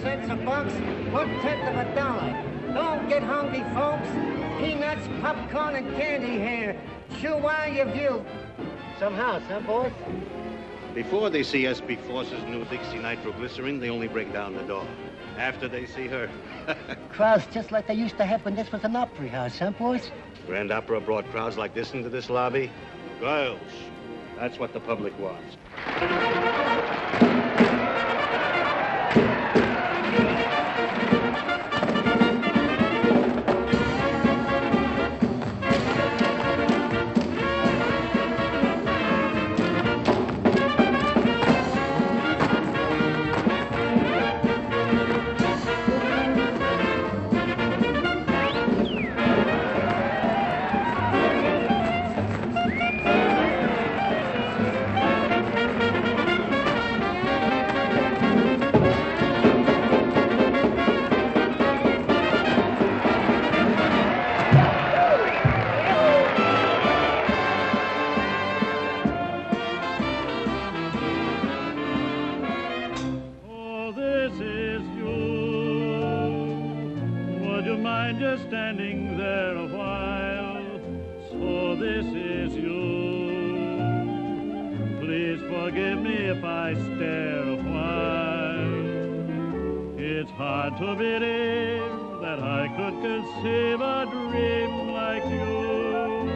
cents a box, 1/10 of a dollar. Don't get hungry, folks. Peanuts, popcorn, and candy here. Chew while you view. Some house, huh, boss? Before they see SB Force's new Dixie nitroglycerin, they only break down the door. After they see her. Crowds just like they used to have when this was an opera house, huh, boss? Grand Opera brought crowds like this into this lobby. Girls. That's what the public wants. Standing there a while, so this is you. Please forgive me if I stare a while. It's hard to believe that I could conceive a dream like you.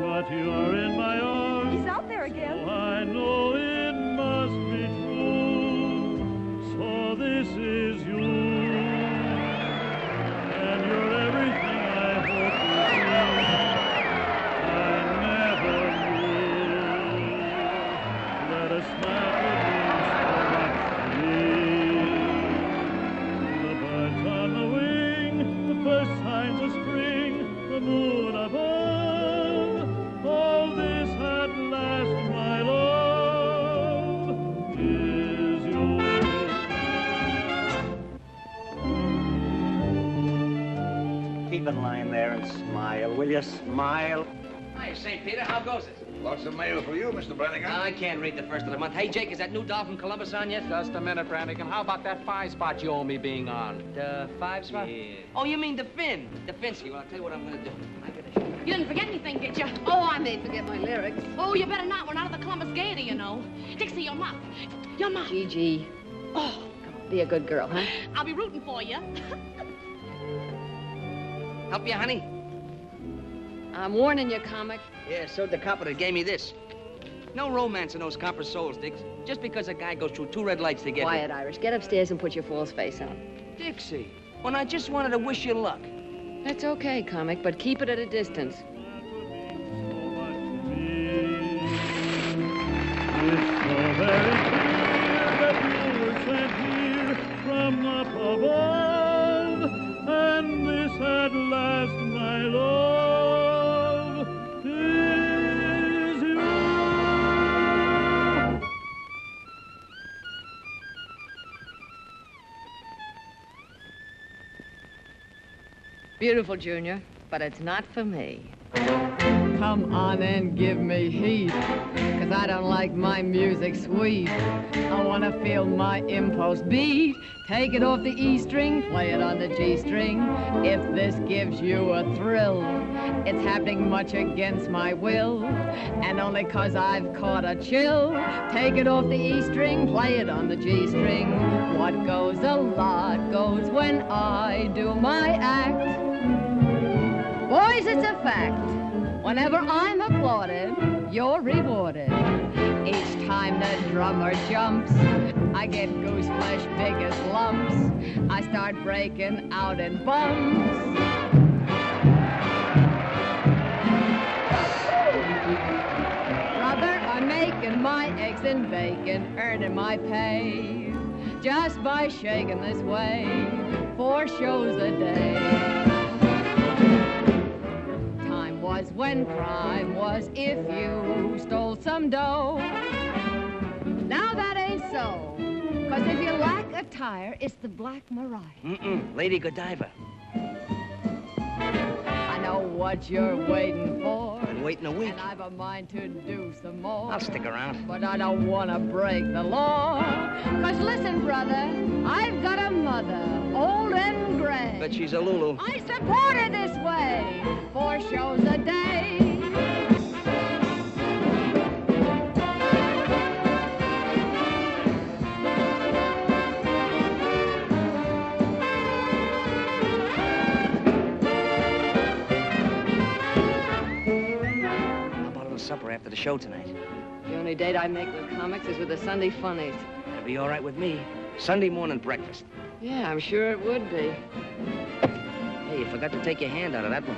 But you're in my arms. He's out there again. So I know it must be true. So this is you. Keep it lying there and smile, will you? Smile. Hi, St. Peter. How goes it? Lots of mail for you, Mr. Brannigan. I can't read the first of the month. Hey, Jake, is that new doll from Columbus on yet? Just a minute, Brannigan. How about that 5 spot you owe me being on? The 5 spot? Yeah. Oh, you mean the Finn? The Finsky. Well, I'll tell you what I'm going to do. I gotta show you. You didn't forget anything, did you? Oh, I may forget my lyrics. Oh, you better not. We're not at the Columbus Gaiety, you know. Dixie, your mop. Your mop. Gigi. Oh. Be a good girl, huh? I'll be rooting for you. Help you, honey? I'm warning you, comic. Yeah, so the copper that gave me this. No romance in those copper souls, Dix. Just because a guy goes through 2 red lights to get Quiet, here. Irish. Get upstairs and put your fool's face on. Dixie, when I just wanted to wish you luck. That's okay, comic, but keep it at a distance. It's so very clear that you were sent here from up above, and this at last, my love, is you. Beautiful, Junior, but it's not for me. Come on and give me heat, 'cause I don't like my music sweet. I want to feel my impulse beat. Take it off the E string, play it on the G string. If this gives you a thrill, it's happening much against my will, and only 'cause I've caught a chill. Take it off the E string, play it on the G string. What goes a lot goes when I do my act. Boys, it's a fact. Whenever I'm applauded, you're rewarded. Each time the drummer jumps, I get goose flesh big as lumps. I start breaking out in bumps. Brother, I'm making my eggs and bacon, earning my pay just by shaking this way 4 shows a day. Was when crime was if you stole some dough. Now that ain't so, 'cause if you lack a tire, it's the Black Mariah. Lady Godiva. I know what you're waiting for. been waiting a week. And I've a mind to do some more. I'll stick around. But I don't want to break the law. 'Cause listen, brother, I've got a mother, old and gray. But she's a Lulu. I support her this way, 4 shows a day. Supper after the show tonight. The only date I make with comics is with the Sunday funnies. That'll be all right with me. Sunday morning breakfast. Yeah, I'm sure it would be. Hey, you forgot to take your hand out of that one.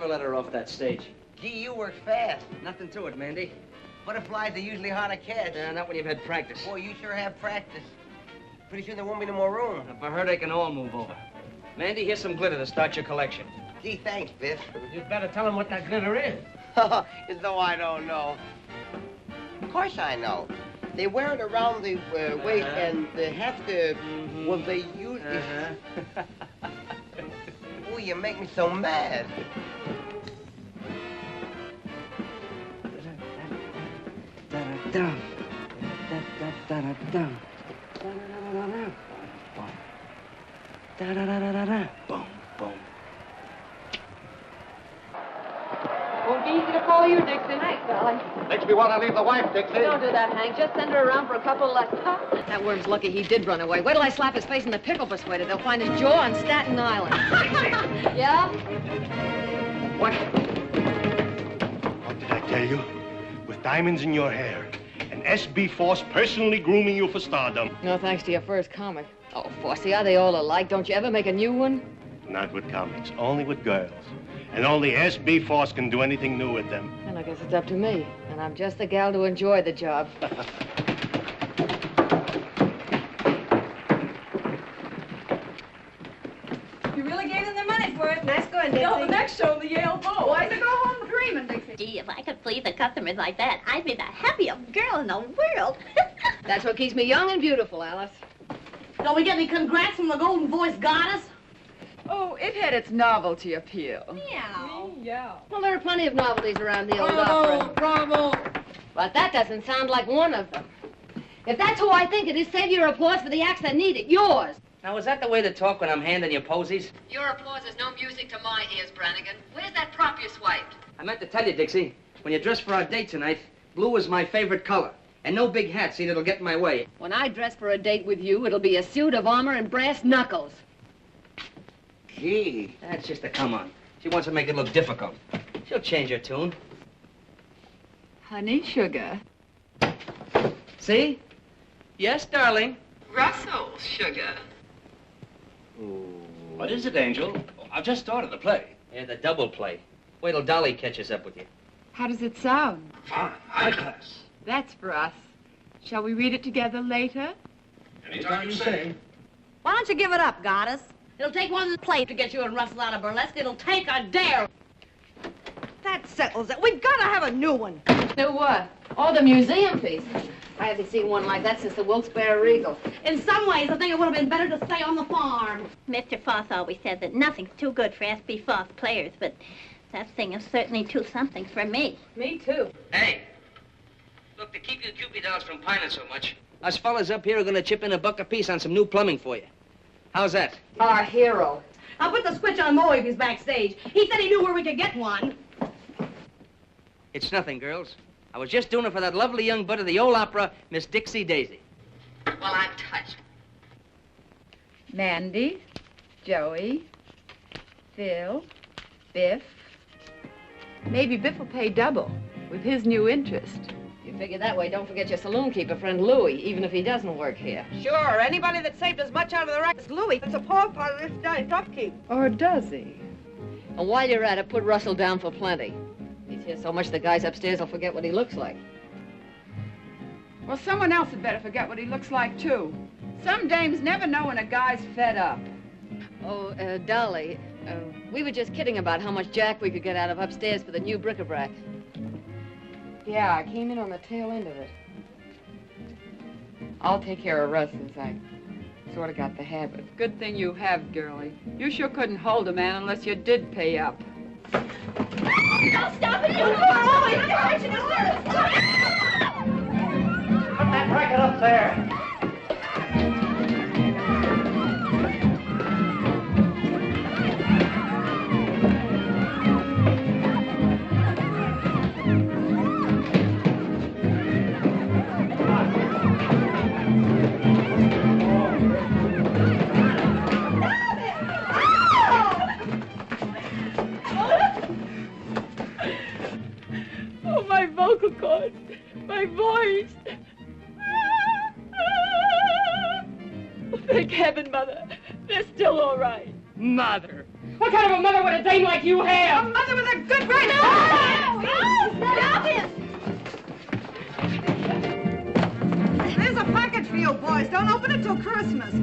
Let her off that stage. Gee, you work fast. Nothing to it, Mandy. Butterflies are usually hard to catch. Not when you've had practice. Boy, you sure have practice. Pretty soon there won't be no more room. If I heard, I can all move over. Mandy, here's some glitter to start your collection. Gee, thanks, Biff. You'd better tell him what that glitter is. As though I don't know. Of course I know. They wear it around the waist and they have to, well, they use it. Oh, you make me so mad. Boom, boom. Won't be easy to follow you, Dixie. Thanks, darling. Makes me want to leave the wife, Dixie. Don't do that, Hank. Just send her around for a couple of lessons. That worm's lucky he did run away. Wait till I slap his face in the pickle persuader. They'll find his jaw on Staten Island. Yeah? What? What did I tell you? With diamonds in your hair. And S.B. Force personally grooming you for stardom. No thanks to your first comic. Oh, Fossey, are they all alike? Don't you ever make a new one? Not with comics, only with girls. And only S.B. Force can do anything new with them. And I guess it's up to me. And I'm just the gal to enjoy the job. You really gave them their money's worth. Nice going, Dixie. No, the next show, the Yale Bowl. Why to go home dreaming, Dixie? Gee, if I could please the customers like that, I'd be the happiest girl in the world. That's what keeps me young and beautiful, Alice. Don't we get any congrats from the Golden Voice Goddess? Oh, it had its novelty appeal. Meow. Yeah. Well, there are plenty of novelties around the old Bravo, opera. bravo. But that doesn't sound like one of them. If that's who I think it is, save your applause for the acts that need it. Yours. Now, is that the way to talk when I'm handing you posies? Your applause is no music to my ears, Brannigan. Where's that prop you swiped? I meant to tell you, Dixie, when you dress for our date tonight, blue is my favorite color. And no big hat, see, that'll get in my way. When I dress for a date with you, it'll be a suit of armor and brass knuckles. Gee. That's just a come on. She wants to make it look difficult. She'll change her tune. Honey, sugar. See? Yes, darling. Russell, sugar. What is it, Angel? I've just started the play. Yeah, the double play. Wait till Dolly catches up with you. How does it sound? Fine, high class. That's for us. Shall we read it together later? Anytime you say. Why don't you give it up, Goddess? It'll take one play to get you and Russell out of burlesque. It'll take a dare. That settles it. We've got to have a new one. Do what? Oh, the museum piece. I haven't seen one like that since the Wilkes-Barre Regal. In some ways, I think it would have been better to stay on the farm. Mr. Foss always said that nothing's too good for S.B. Foss players, but that thing is certainly too something for me. Me, too. Hey. Look, to keep you Cupid dolls from pining so much, us fellas up here are gonna chip in $1 apiece on some new plumbing for you. How's that? Our hero. I'll put the switch on Moe if he's backstage. He said he knew where we could get one. It's nothing, girls. I was just doing it for that lovely young bud of the old opera, Miss Dixie Daisy. Well, I'm touched. Mandy, Joey, Phil, Biff. Maybe Biff will pay double with his new interest. You Figure that way, don't forget your saloon keeper friend Louie, even if he doesn't work here. Sure, anybody that saved as much out of the wreck as Louie, it's a poor part of this guy's upkeep. Or does he? And while you're at it, put Russell down for plenty. He's here so much the guys upstairs will forget what he looks like. Well, someone else had better forget what he looks like, too. Some dames never know when a guy's fed up. Oh, Dolly, we were just kidding about how much jack we could get out of upstairs for the new bric-a-brac. Yeah, I came in on the tail end of it. I'll take care of Russ since I sort of got the habit. Good thing you have, girlie. You sure couldn't hold a man unless you did pay up. Don't stop it! You're always catching his nerves! Put that bracket up there. Oh, my vocal cords, my voice. Thank heaven, Mother. They're still all right. Mother. What kind of a mother would a dame like you have? A mother with a good brain. Stop him! There's a package for you boys. Don't open it till Christmas.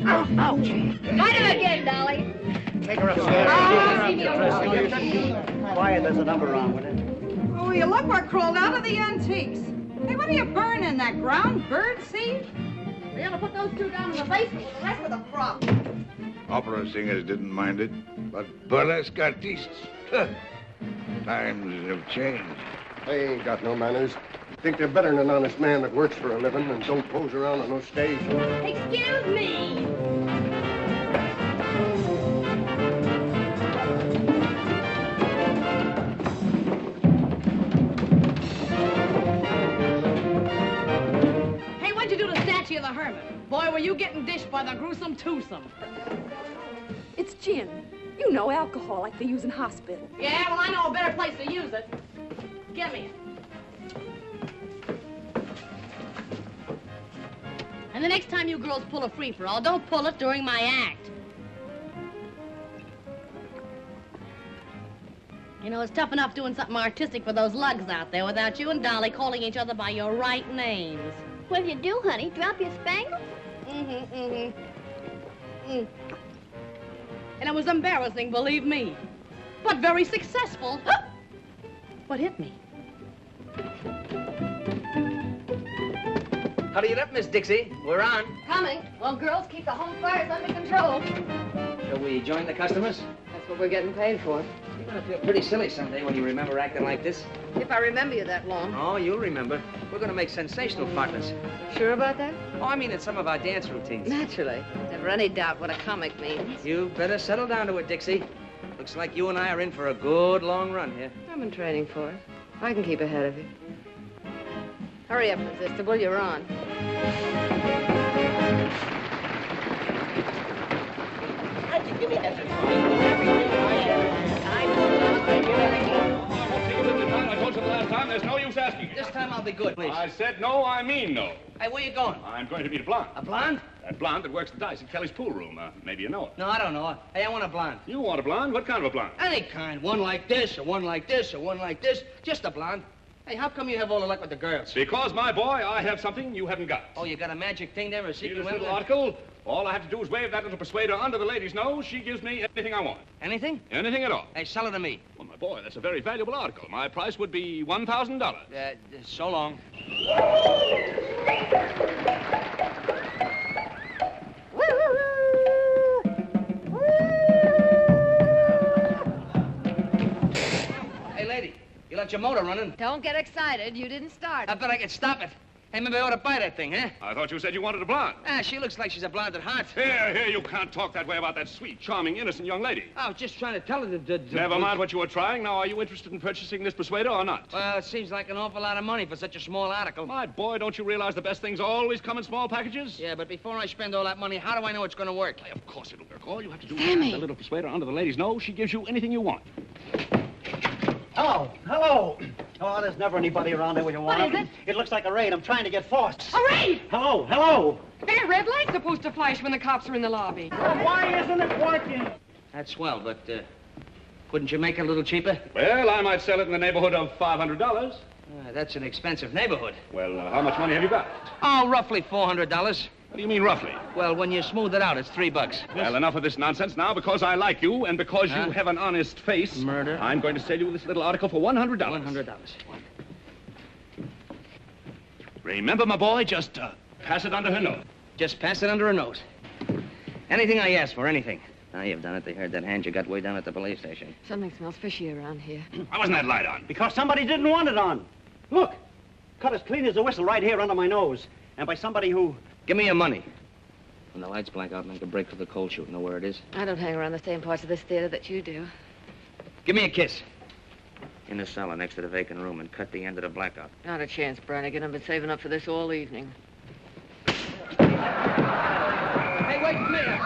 Ouch. Fight him again, Dolly. Take her upstairs. Quiet, there's a number wrong with it. Oh, you look what crawled out of the antiques. Hey, what are you burning in that ground? Bird seed? We're gonna put those two down in the basement. The rest of the crop. Opera singers didn't mind it, but burlesque artistes, times have changed. They ain't got no manners. Think they're better than an honest man that works for a living and don't pose around on no stage. Excuse me. Hey, what'd you do to Statue of the Hermit? Boy, were you getting dished by the gruesome twosome. It's gin. You know, alcohol like they use in hospital. Yeah, well, I know a better place to use it. Give me it. And the next time you girls pull a free-for-all, don't pull it during my act. You know, it's tough enough doing something artistic for those lugs out there without you and Dolly calling each other by your right names. What'll you do, honey? Drop your spangles? And it was embarrassing, believe me. But very successful. What hit me? Hurry it up, Miss Dixie. We're on. Coming. Well, girls, keep the home fires under control. Shall we join the customers? That's what we're getting paid for. You're gonna feel pretty silly someday when you remember acting like this. If I remember you that long. Oh, you'll remember. We're gonna make sensational partners. Sure about that? Oh, I mean in some of our dance routines. Naturally. Never any doubt what a comic means. You better settle down to it, Dixie. Looks like you and I are in for a good long run here. I've been training for it. I can keep ahead of you. Hurry up, Irresistible. You're on. How'd you give me that? I told you the last time, there's no use asking. This time I'll be good, please. I said no, I mean no. Hey, where you going? I'm going to meet a blonde. A blonde? That blonde that works the dice at Kelly's pool room. Maybe you know it. No, I don't know. Hey, I want a blonde. You want a blonde? What kind of a blonde? Any kind. One like this, or one like this, or one like this. Just a blonde. Hey, how come you have all the luck with the girls? Because, my boy, I have something you haven't got. Oh, you got a magic thing there, a See secret this little weapon? article? All I have to do is wave that little persuader under the lady's nose. She gives me anything I want. Anything? Anything at all. Hey, sell it to me. Well, my boy, that's a very valuable article. My price would be $1,000. So long. Hey, lady, you left your motor running. Don't get excited. You didn't start. I bet I could stop it. Hey, maybe I ought to buy that thing, huh? I thought you said you wanted a blonde. Ah, she looks like she's a blonde at heart. Here, you can't talk that way about that sweet, charming, innocent young lady. I was just trying to tell her to... Never mind what you were trying. Now, are you interested in purchasing this persuader or not? Well, it seems like an awful lot of money for such a small article. My boy, don't you realize the best things always come in small packages? Yeah, but before I spend all that money, how do I know it's going to work? Why, of course it'll work. All you have to do Sammy. is have the little persuader under the lady's nose. She gives you anything you want. Hello, hello. Oh, there's never anybody around there where you want What is them. It looks like a raid. I'm trying to get forced. A raid! Hello, hello. Hey, a red light's supposed to flash when the cops are in the lobby. Why isn't it working? That's swell, but couldn't you make it a little cheaper? Well, I might sell it in the neighborhood of $500. That's an expensive neighborhood. Well, how much money have you got? Oh, roughly $400. What do you mean, roughly? Well, when you smooth it out, it's $3. Well, enough of this nonsense now. Because I like you and because you have an honest face. Murder. I'm going to sell you this little article for $100. $100. Remember, my boy, just pass it under her nose. Just pass it under a note. Anything I ask for, anything. Now you've done it. They heard that hand you got way down at the police station. Something smells fishy around here. Why wasn't that light on? Because somebody didn't want it on. Look, cut as clean as a whistle right here under my nose. And by somebody who... Give me your money. When the lights black out, make a break for the cold shoot. Know where it is? I don't hang around the same parts of this theater that you do. Give me a kiss. In the cellar next to the vacant room and cut the end of the blackout. Not a chance, Brannigan. I've been saving up for this all evening. Hey, wait a minute.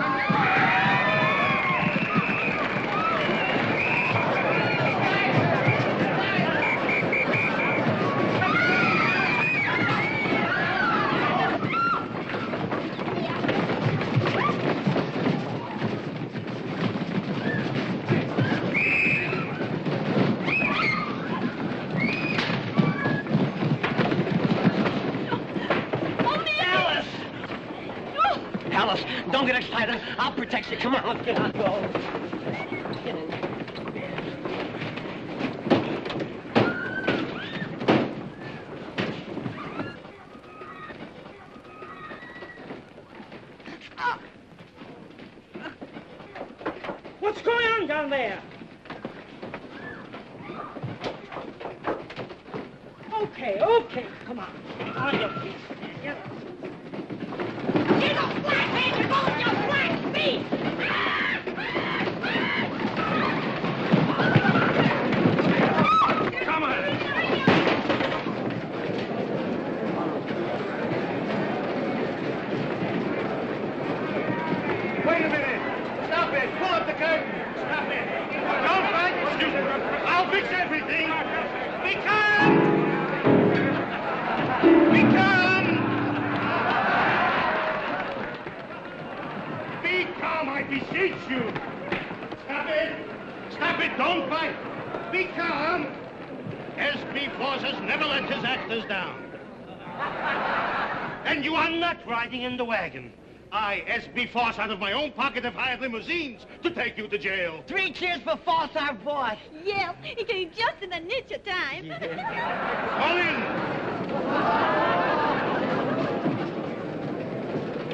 Alice, don't get excited. I'll protect you. Come on, let's get on. Go. What's going on down there? Okay, come on. On your feet. Yes. Get a flathead! You're going to flat feet! Come on! Wait a minute! Stop it! Pull up the curtain! Stop it! Don't fight! Excuse me! I'll fix everything! Become! Be calm, I beseech you! Stop it! Stop it! Don't fight! Be calm! S.B. Forces never let his actors down. And you are not riding in the wagon. I, S.B. Force, out of my own pocket, have hired limousines to take you to jail. 3 cheers for Force, our boss. Yes, he came just in the niche of time. Fall in!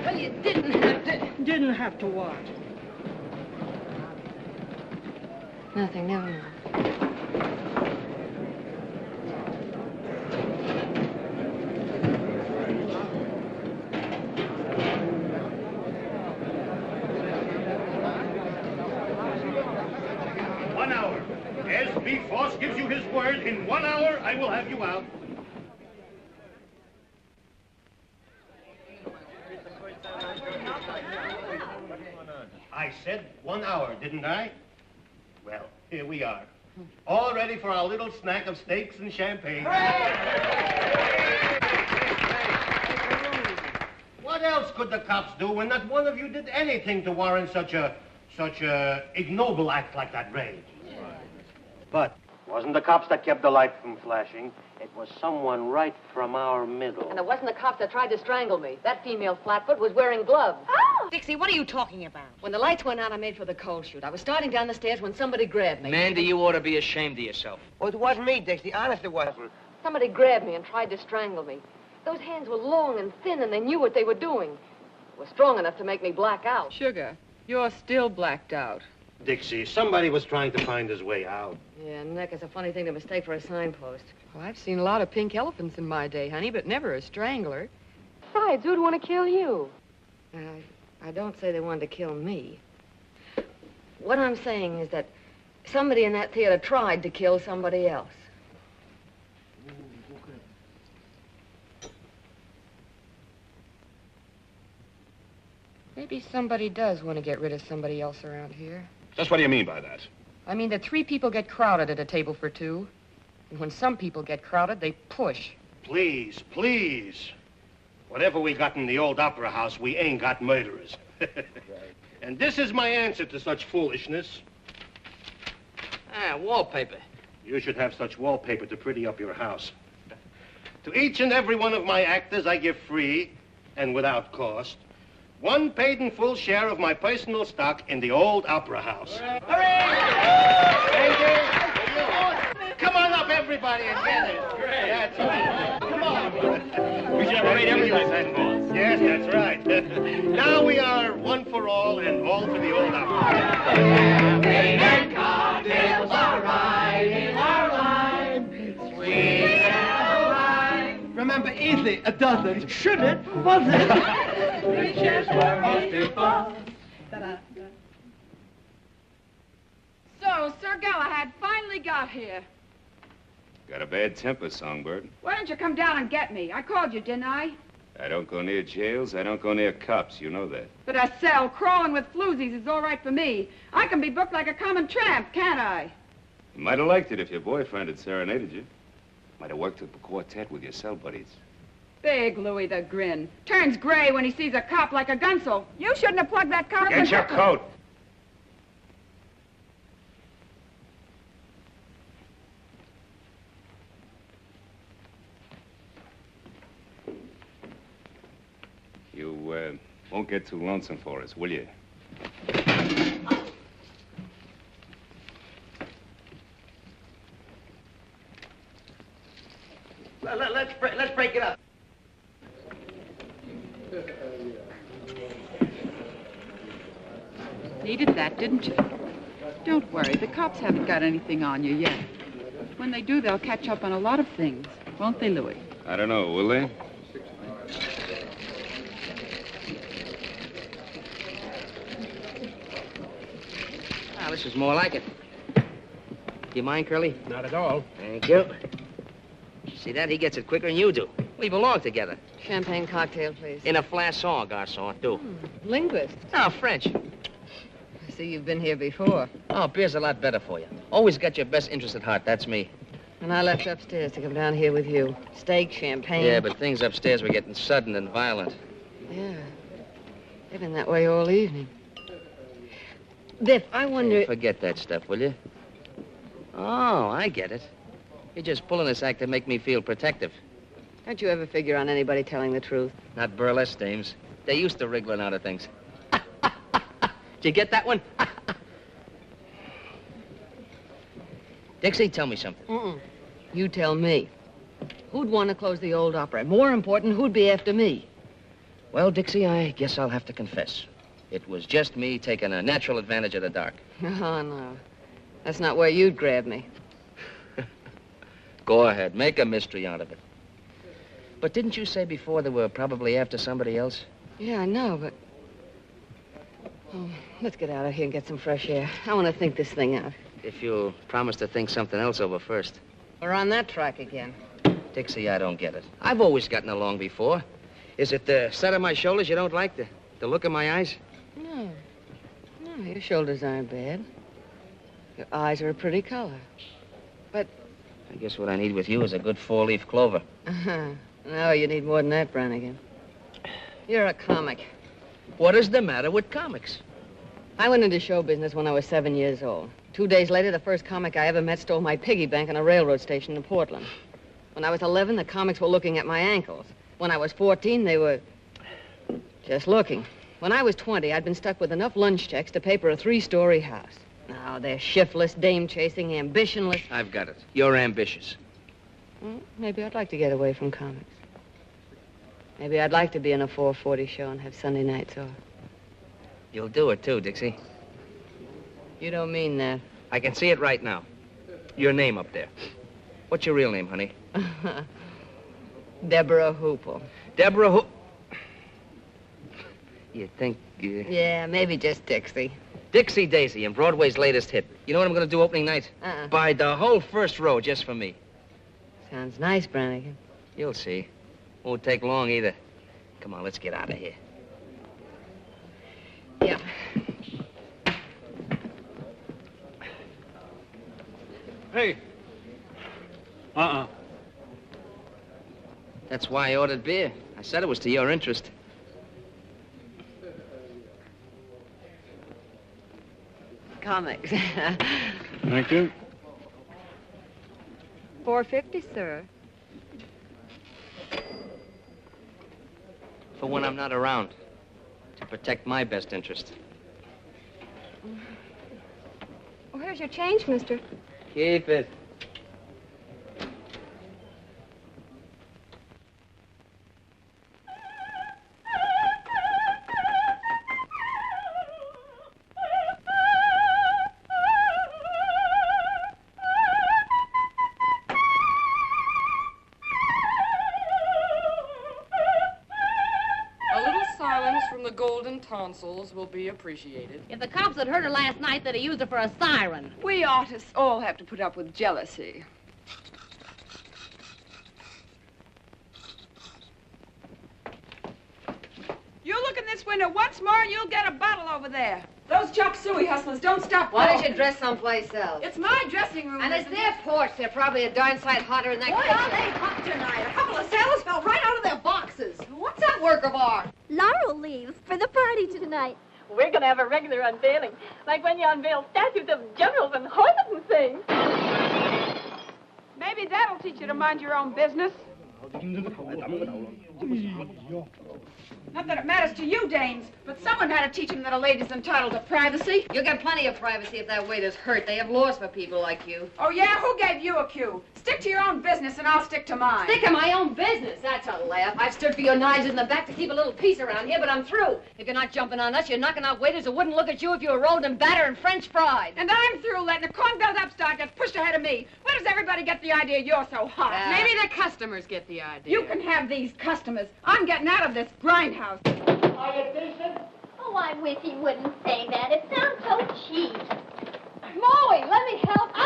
Well, you didn't have to what? Nothing, never mind. S.B. Force gives you his word. In 1 hour, I will have you out. I said 1 hour, didn't I? Well, here we are. All ready for our little snack of steaks and champagne. What else could the cops do when not one of you did anything to warrant such a ignoble act like that raid? But it wasn't the cops that kept the light from flashing. It was someone right from our middle. And it wasn't the cops that tried to strangle me. That female flatfoot was wearing gloves. Oh! Dixie, what are you talking about? When the lights went out, I made for the cold chute. I was starting down the stairs when somebody grabbed me. Mandy, you ought to be ashamed of yourself. Well, it wasn't me, Dixie. Honest, it wasn't. Somebody grabbed me and tried to strangle me. Those hands were long and thin, and they knew what they were doing. They were strong enough to make me black out. Sugar, you're still blacked out. Dixie, somebody was trying to find his way out. Yeah, neck is a funny thing to mistake for a signpost. Well, I've seen a lot of pink elephants in my day, honey, but never a strangler. Besides, who'd want to kill you? I don't say they wanted to kill me. What I'm saying is that somebody in that theater tried to kill somebody else. Maybe somebody does want to get rid of somebody else around here. Just what do you mean by that? I mean that 3 people get crowded at a table for 2. And when some people get crowded, they push. Please, please. Whatever we got in the old opera house, we ain't got murderers. And this is my answer to such foolishness. Ah, wallpaper. You should have such wallpaper to pretty up your house. To each and every one of my actors, I give free, and without cost, 1 paid in full share of my personal stock in the old opera house. Thank you. Come on up, everybody, and get it. Great. That's right. Come on. We should have a rate everybody's head, boss. Yes, that's right. Now we are one for all and all for the old opera. Champagne and cocktails are right in our line. Sweet and wine. Remember, easy, a dozen. Should it? Was it? 3 cheers for most people. So, Sir Galahad finally got here. Got a bad temper, Songbird. Why didn't you come down and get me? I called you, didn't I? I don't go near jails. I don't go near cops. You know that. But a cell crawling with floozies is all right for me. I can be booked like a common tramp, can't I? You might have liked it if your boyfriend had serenaded you. Might have worked up a quartet with your cell buddies. Big Louie the Grin. Turns gray when he sees a cop like a gunsel. You shouldn't have plugged that car. Get your coat! You, won't get too lonesome for us, will you? Let's break it up. Needed that, didn't you? Don't worry, the cops haven't got anything on you yet. When they do, they'll catch up on a lot of things. Won't they, Louie? I don't know, will they? Ah, this is more like it. Do you mind, Curly? Not at all. Thank you. See that? He gets it quicker than you do. We belong together. Champagne cocktail, please. In a flasson, garçon, too. Linguist. No, French. I see you've been here before. Oh, beer's a lot better for you. Always got your best interest at heart. That's me. And I left upstairs to come down here with you. Steak, champagne. Yeah, but things upstairs were getting sudden and violent. Yeah. They've been that way all evening. Biff, I wonder... Hey, forget that stuff, will you? Oh, I get it. You're just pulling this act to make me feel protective. Don't you ever figure on anybody telling the truth? Not burlesque dames. They're used to wriggling out of things. Did you get that one? Dixie, tell me something. Mm-mm. You tell me. Who'd want to close the old opera? More important, who'd be after me? Well, Dixie, I guess I'll have to confess. It was just me taking a natural advantage of the dark. Oh, no. That's not where you'd grab me. Go ahead. Make a mystery out of it. But didn't you say before they were probably after somebody else? Yeah, I know, but... Oh, let's get out of here and get some fresh air. I want to think this thing out. If you'll promise to think something else over first. We're on that track again. Dixie, I don't get it. I've always gotten along before. Is it the set of my shoulders you don't like? The look in my eyes? No. No, your shoulders aren't bad. Your eyes are a pretty color. But... I guess what I need with you is a good 4-leaf clover. Uh-huh. No, you need more than that, Brannigan. You're a comic. What is the matter with comics? I went into show business when I was 7 years old. 2 days later, the first comic I ever met stole my piggy bank on a railroad station in Portland. When I was 11, the comics were looking at my ankles. When I was 14, they were just looking. When I was 20, I'd been stuck with enough lunch checks to pay for a 3-story house. Now, they're shiftless, dame-chasing, ambitionless. I've got it. You're ambitious. Well, maybe I'd like to get away from comics. Maybe I'd like to be in a 4:40 show and have Sunday nights off. You'll do it, too, Dixie. You don't mean that. I can see it right now. Your name up there. What's your real name, honey? Deborah Hoople. Deborah Hoop... You think... Yeah, maybe just Dixie. Dixie Daisy and Broadway's latest hit. You know what I'm going to do opening night? Buy the whole first row just for me. Sounds nice, Brannigan. You'll see. Won't take long either. Come on, let's get out of here. Yeah. Hey. That's why I ordered beer. I said it was to your interest. Comics. Thank you. $4.50, sir. For when I'm not around. To protect my best interest. Where's your change, mister? Keep it. Tonsils will be appreciated. If the cops had heard her last night, they'd have used her for a siren. We artists all have to put up with jealousy. You look in this window once more and you'll get a bottle over there. Those chop suey hustlers don't stop. Why don't you dress someplace else? It's my dressing room. And it's their porch. They're probably a darn sight hotter than that. Why are they hot tonight? A couple of sailors fell right out of their boxes. What's that work of art? Laurel leaves for the party tonight. We're going to have a regular unveiling, like when you unveil statues of generals and horses and things. Maybe that'll teach you to mind your own business. Not that it matters to you, dames, but someone had to teach them that a lady's entitled to privacy. You'll get plenty of privacy if that waiter's hurt. They have laws for people like you. Oh, yeah? Who gave you a cue? Stick to your own business and I'll stick to mine. Stick to my own business? That's a laugh. I've stood for your knives in the back to keep a little peace around here, but I'm through. If you're not jumping on us, you're knocking out waiters who wouldn't look at you if you were rolled in batter and French fried. And I'm through letting a corn-filled upstart get pushed ahead of me. Where does everybody get the idea you're so hot? Maybe the customers get the idea. You can have these customers. I'm getting out of this grindhouse. Are you decent? Oh, I wish he wouldn't say that. It sounds so cheap. Molly, let me help you.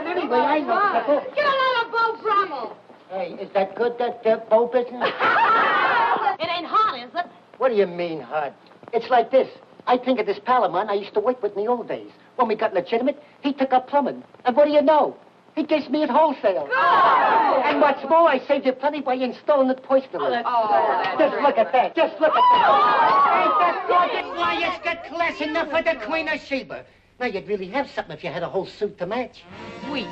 Anyway, I know. Get another bow, Brummel. Hey, is that good, that bow business? It ain't hot, is it? What do you mean, hot? It's like this. I think of this pal of mine I used to work with in the old days. When we got legitimate, he took up plumbing. And what do you know? He gives me at wholesale. Oh! And what's more, I saved you plenty by installing it personally. Just look at that. Just look at that. Ain't that gorgeous? Why, it's got class enough for the Queen of Sheba. Now, you'd really have something if you had a whole suit to match. Sweet.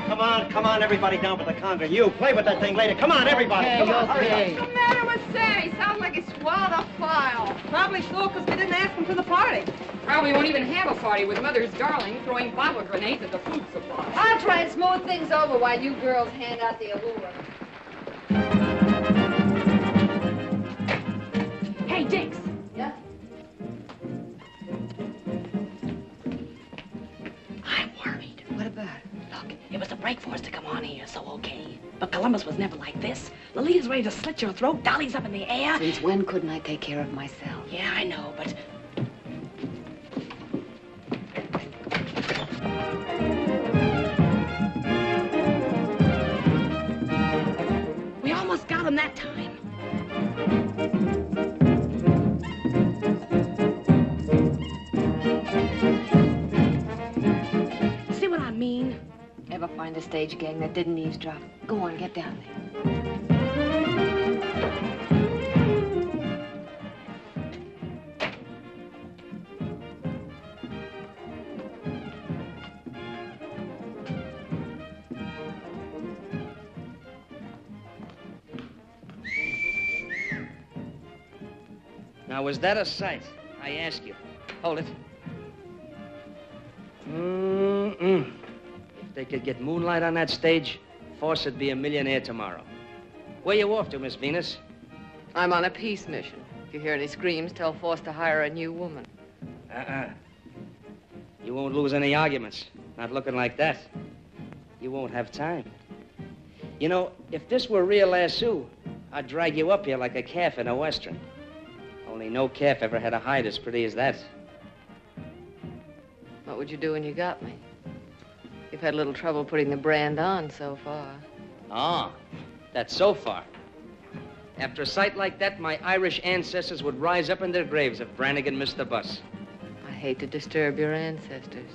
Come on, everybody down to the conga. You, play with that thing later. Come on, everybody. Okay, Come on, hurry up. What's the matter with Sammy? Sounds like he swallowed a file. Probably so, because we didn't ask him to the party. Probably won't even have a party with Mother's darling throwing bottle grenades at the food supply. I'll try and smooth things over while you girls hand out the allure. Hey, Dix. Yeah? I'm worried. What about? Look, it was a break for us to come on here, so okay. But Columbus was never like this. Lolita's ready to slit your throat, Dolly's up in the air. Since when couldn't I take care of myself? Yeah, I know, but... We almost got him that time. See what I mean? Ever find a stage gang that didn't eavesdrop? Go on, get down there. Now, was that a sight? I ask you. Hold it. If they could get moonlight on that stage, Force would be a millionaire tomorrow. Where you off to, Miss Venus? I'm on a peace mission. If you hear any screams, tell Force to hire a new woman. You won't lose any arguments. Not looking like that. You won't have time. You know, if this were real lasso, I'd drag you up here like a calf in a western. Only no calf ever had a hide as pretty as that. What would you do when you got me? You've had a little trouble putting the brand on so far. Ah, that's so far. After a sight like that, my Irish ancestors would rise up in their graves if Brannigan missed the bus. I hate to disturb your ancestors.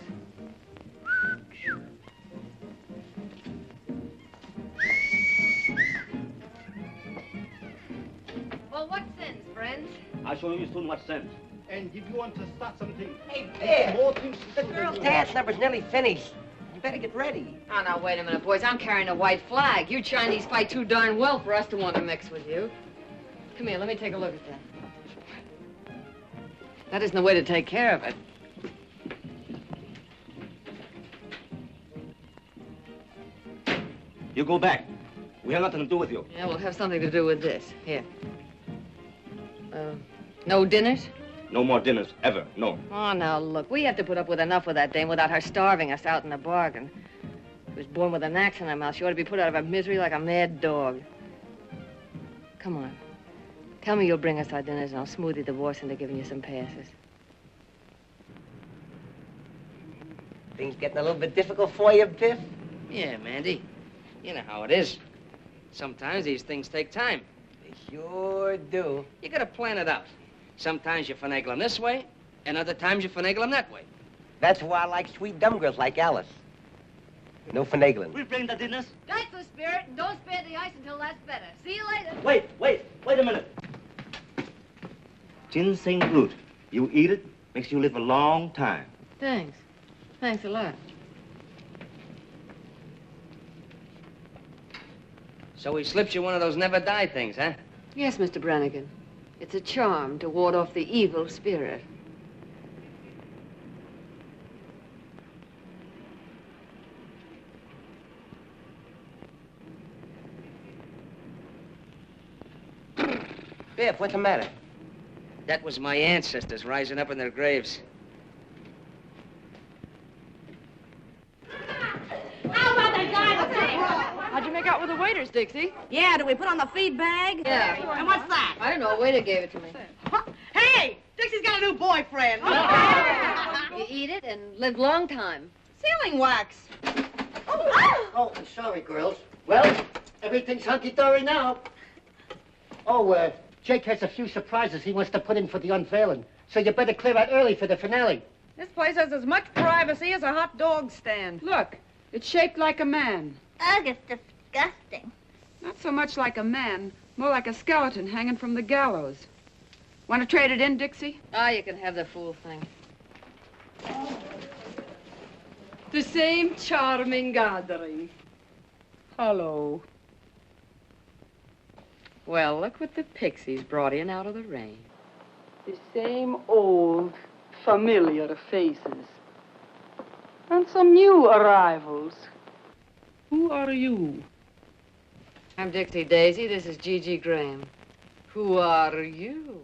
Well, what sense, friends? I'll show you soon what sense. And if you want to start something, Hey, there's Biff, more things to the do girls' than dance number's nearly finished. You better get ready. Oh, now, wait a minute, boys. I'm carrying a white flag. You Chinese fight too darn well for us to want to mix with you. Come here, let me take a look at that. That isn't the way to take care of it. You go back. We have nothing to do with you. Yeah, we'll have something to do with this. Here. No dinners? No more dinners, ever. No. Oh, now, look, we have to put up with enough with that dame without her starving us out in the bargain. She was born with an axe in her mouth. She ought to be put out of her misery like a mad dog. Come on. Tell me you'll bring us our dinners, and I'll smooth your divorce into giving you some passes. Things getting a little bit difficult for you, Biff? Yeah, Mandy. You know how it is. Sometimes these things take time. They sure do. You gotta plan it out. Sometimes you finagle them this way, and other times you finagle them that way. That's why I like sweet dumb girls like Alice. No finagling. We'll bring the dinners. That's the spirit, and don't spare the ice until that's better. See you later. Wait a minute. Ginseng root. You eat it, makes you live a long time. Thanks. Thanks a lot. So he slips you one of those never die things, huh? Yes, Mr. Brannigan. It's a charm to ward off the evil spirit. Biff, what's the matter? That was my ancestors rising up in their graves. How about that guy with me? How'd you make out with the waiters, Dixie? Yeah, did we put on the feed bag? Yeah. And what's that? I don't know. A waiter gave it to me. Hey, Dixie's got a new boyfriend. You eat it and live long time. Sealing wax. Oh, I'm sorry, girls. Well, everything's hunky-dory now. Oh, Jake has a few surprises he wants to put in for the unveiling. So you better clear out early for the finale. This place has as much privacy as a hot dog stand. Look, it's shaped like a man. Ugh, it's disgusting. Not so much like a man, more like a skeleton hanging from the gallows. Want to trade it in, Dixie? Ah, you can have the fool thing. The same charming gathering. Hello. Well, look what the pixies brought in out of the rain. The same old, familiar faces. And some new arrivals. Who are you? I'm Dixie Daisy. This is Gigi Graham. Who are you?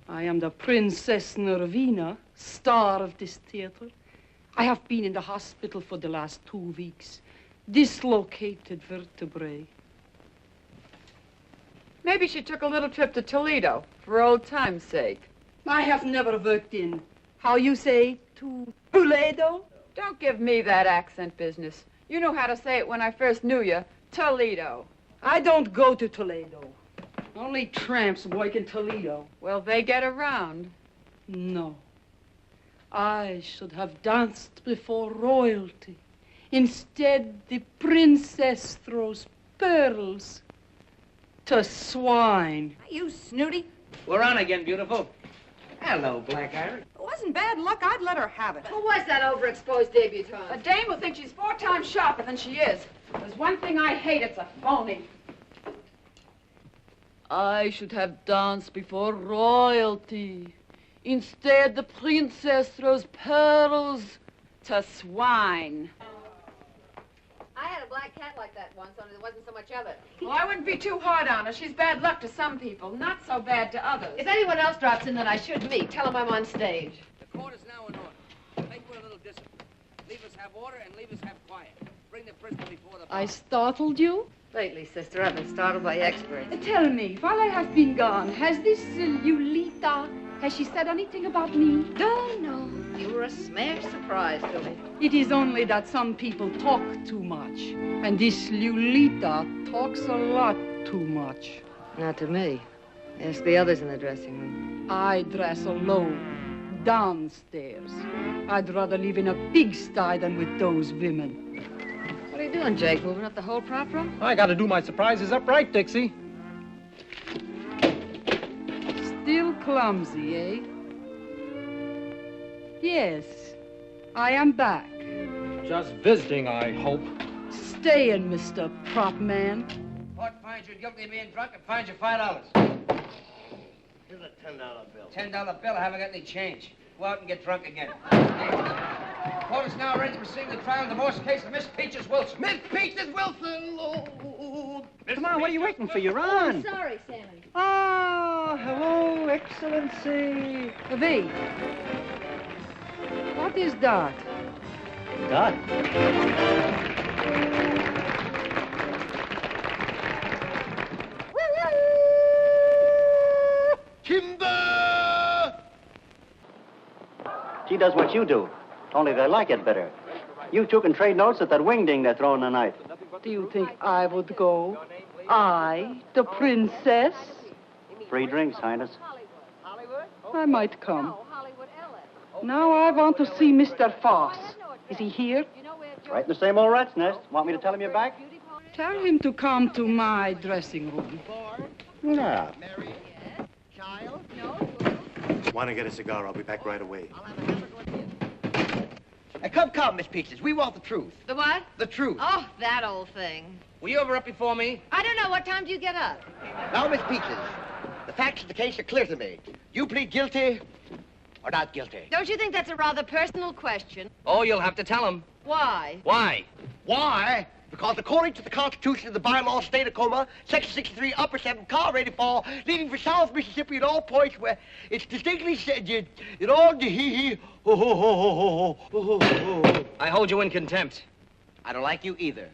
I am the Princess Nervina, star of this theater. I have been in the hospital for the last 2 weeks. Dislocated vertebrae. Maybe she took a little trip to Toledo for old time's sake. I have never worked in, how you say, to Toledo? Don't give me that accent business. You knew how to say it when I first knew you. Toledo. I don't go to Toledo. Only tramps work in Toledo. Well, they get around. No. I should have danced before royalty. Instead, the princess throws pearls to swine. You snooty. We're on again, beautiful. Hello, Black Iron. It wasn't bad luck. I'd let her have it. Who was that overexposed debutante? A dame will think she's 4 times sharper than she is. There's one thing I hate, it's a phony. I should have danced before royalty. Instead, the princess throws pearls To swine. I had a black cat like that once, only there wasn't so much of it. Well, I wouldn't be too hard on her. She's bad luck to some people, not so bad to others. If anyone else drops in that I should meet, tell them I'm on stage. The court is now in order. Make with a little discipline. Leave us have order and leave us have quiet. Bring the prisoner before the bar. I startled you? Lately, sister, I've been startled by experts. Tell me, while I have been gone, has this Lulita, has she said anything about me? No. You were a smash surprise to me. It is only that some people talk too much. And this Lulita talks a lot too much. Not to me. Ask the others in the dressing room. I dress low, downstairs. I'd rather live in a pigsty than with those women. What are you doing, Jake? Moving up the whole prop room? I gotta do my surprises upright, Dixie. Still clumsy, eh? Yes, I am back. Just visiting, I hope. Staying, Mr. Prop Man. Court finds you guilty of being drunk and fines you $5. Here's a $10 bill. $10 bill, I haven't got any change. Go out and get drunk again. Court is now ready to proceed with the trial in the divorce case of Miss Peaches Wilson. Miss Peaches Wilson, Lord. Come on, what are you waiting for? You're on. Sorry, Sammy. Ah, hello, Excellency. V. What is that? Dot. Timber! She does what you do, only they like it better. You two can trade notes at that wingding they're throwing tonight. Do you think I would go? I, the princess? Free drinks, Highness. I might come. Now I want to see Mr. Foss. Is he here? Right in the same old rat's nest. Want me to tell him you're back? Tell him to come to my dressing room. No. Want to get a cigar? I'll be back right away. Come, Miss Peaches. We want the truth. The what? The truth. Oh, that old thing. Were you ever up before me? I don't know. What time do you get up? Now, Miss Peaches, the facts of the case are clear to me. You plead guilty or not guilty? Don't you think that's a rather personal question? Oh, you'll have to tell him. Why? Why? Why? Because according to the Constitution of the bylaw state of Coma, Section 63, Upper 7, car ready fall, leaving for South Mississippi at all points where it's distinctly said, it all I hold you in contempt. I don't like you either.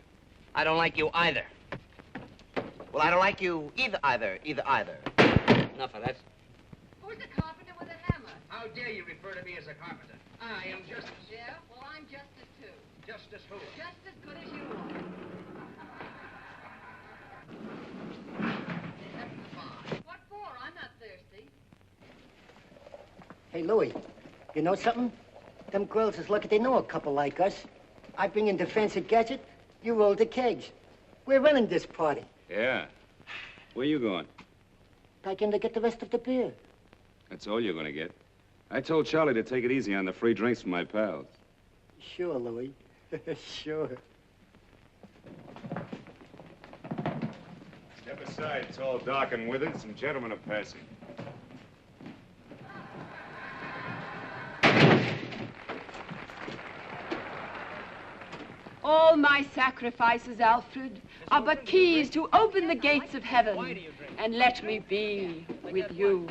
I don't like you either. Well, I don't like you either. Enough of that. Who's the carpenter with a hammer? How dare you refer to me as a carpenter? I am Justice. Yeah? Well, I'm Justice, too. Justice who? Just as good as you are. What for? I'm not thirsty. Hey, Louie, you know something? Them girls is lucky they know a couple like us. I bring in the fancy gadget, you roll the kegs. We're running this party. Yeah. Where you going? Back in to get the rest of the beer. That's all you're gonna get. I told Charlie to take it easy on the free drinks from my pals. Sure, Louie. Sure. Step aside, tall, dark, and withered. Some gentlemen are passing. All my sacrifices, Alfred, are but keys to open the gates of heaven and let me be with you.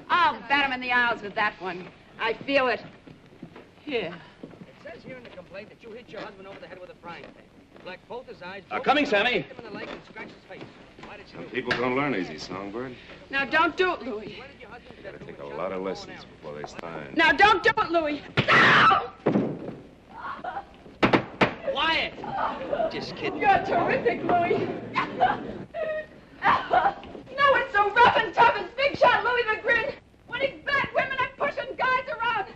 I'll bat him in the eyes with that one. I feel it. Here. It says here in the complaint that you hit your husband over the head with a frying pan. Blacked both his eyes. Coming, Sammy. Hit him in the leg and scratched his face. Why did you Some people don't learn easy, Songbird. Now, don't do it, Louis. Gotta take a lot of lessons before they start. Now, don't do it, Louis. Quiet! Just kidding. You're terrific, Louis. No, it's so rough and tough. It's Big Shot Louis McGrin. When he's bad, women are pushing guys around.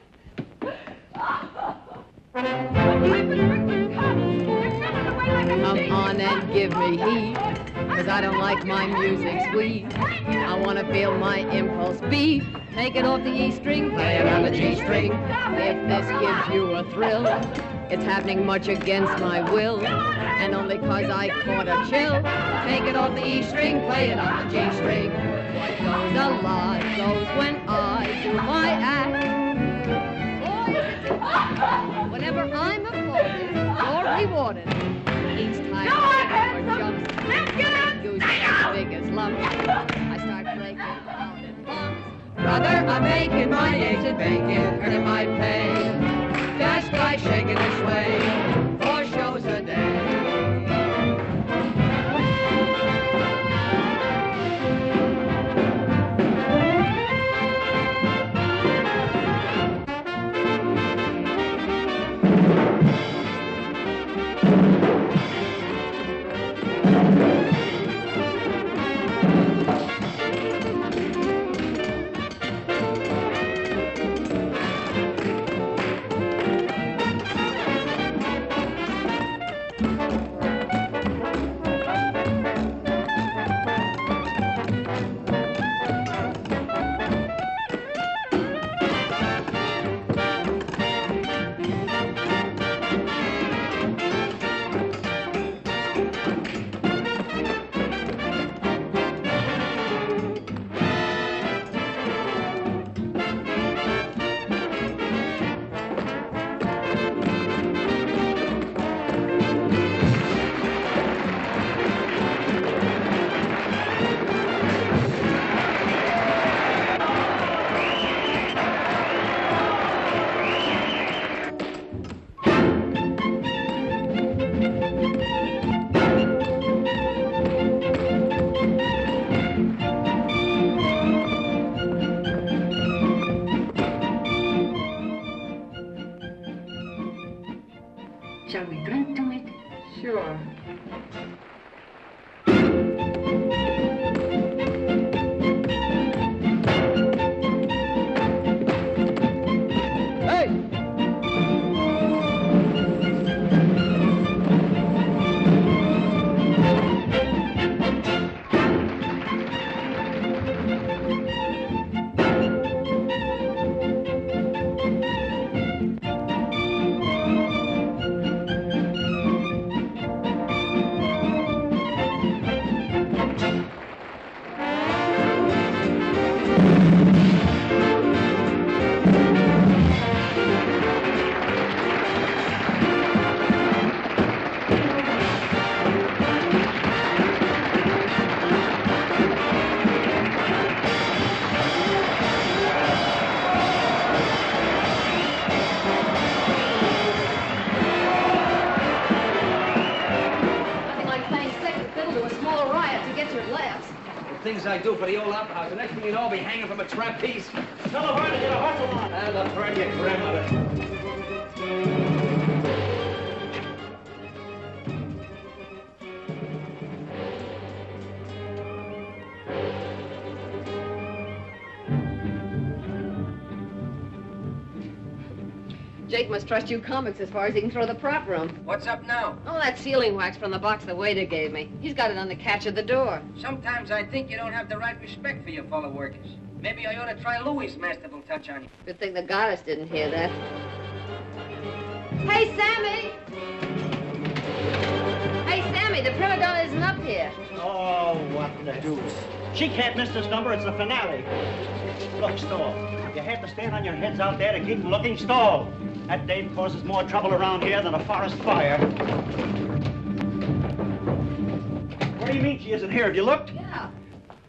Come on and give me heat, 'cause I don't like my music sweet. I want to feel my impulse beat. Take it off the E string, play it on the G string. If this gives you a thrill, it's happening much against my will, and only 'cause I caught a chill. Take it off the E string, play it on the G string. What goes a lot goes when I do my act. Whenever I'm applauded or rewarded, each time or jumps, goose as big as lumps, I start breaking out in bumps. Brother, I'm making my eggs and bacon, earning my pay, just by shaking this way, 4 shows a day. Shall we drink to it? Sure. Things I do for the old opera house. The next thing you know, I'll be hanging from a trapeze. Tell her to get a hustle on. And I'll burn your grandmother. Jake must trust you comics as far as he can throw the prop room. What's up now? Oh, that sealing wax from the box the waiter gave me. He's got it on the catch of the door. Sometimes I think you don't have the right respect for your fellow workers. Maybe I ought to try Louis' masterful touch on you. Good thing the goddess didn't hear that. Hey, Sammy! Hey, Sammy, the prima donna isn't up here. Oh, what the deuce. She can't miss this number. It's the finale. Look, Stall, you have to stand on your heads out there to keep looking. Stall. That dame causes more trouble around here than a forest fire. What do you mean she isn't here? Have you looked? Yeah.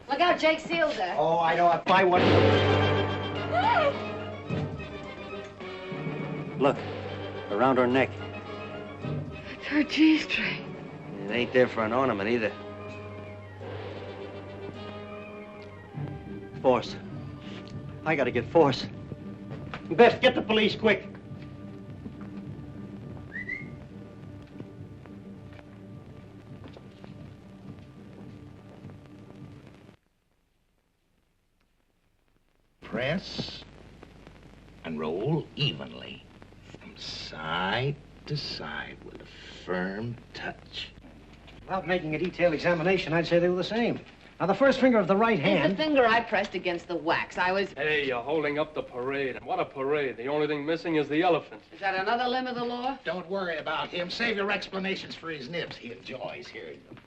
Look out, Jake sealed her. Oh, I know. If I wasn't... Look, around her neck. It's her G-string. It ain't there for an ornament either. Force. I gotta get Force. Beth, get the police quick. Press and roll evenly from side to side with a firm touch. Without making a detailed examination, I'd say they were the same. Now, the first finger of the right It's hand... the finger I pressed against the wax. I was... Hey, you're holding up the parade. What a parade. The only thing missing is the elephant. Is that another limb of the law? Don't worry about him. Save your explanations for his nibs. He enjoys hearing them.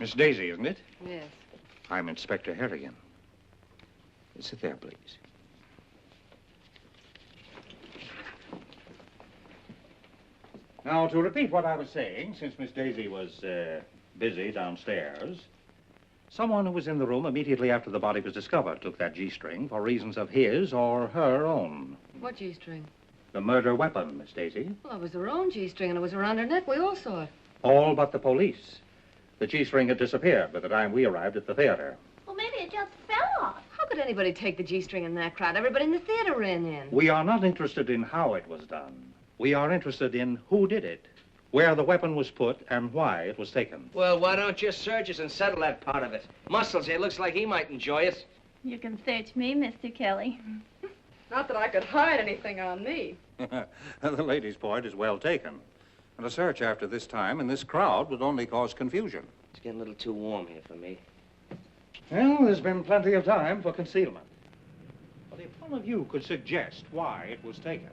Miss Daisy, isn't it? Yes. I'm Inspector Harrigan. Sit there, please. Now, to repeat what I was saying, since Miss Daisy was busy downstairs, someone who was in the room immediately after the body was discovered took that G-string for reasons of his or her own. What G-string? The murder weapon, Miss Daisy. Well, it was her own G-string, and it was around her neck. We all saw it. All but the police. The G-string had disappeared by the time we arrived at the theater. Well, maybe it just fell off. How could anybody take the G-string in that crowd? Everybody in the theater ran in. We are not interested in how it was done. We are interested in who did it, where the weapon was put, and why it was taken. Well, why don't you search us and settle that part of it? Muscles here looks like he might enjoy it. You can search me, Mr. Kelly. Not that I could hide anything on me. The lady's point is well taken. And a search after this time in this crowd would only cause confusion. It's getting a little too warm here for me. Well, there's been plenty of time for concealment. But if one of you could suggest why it was taken.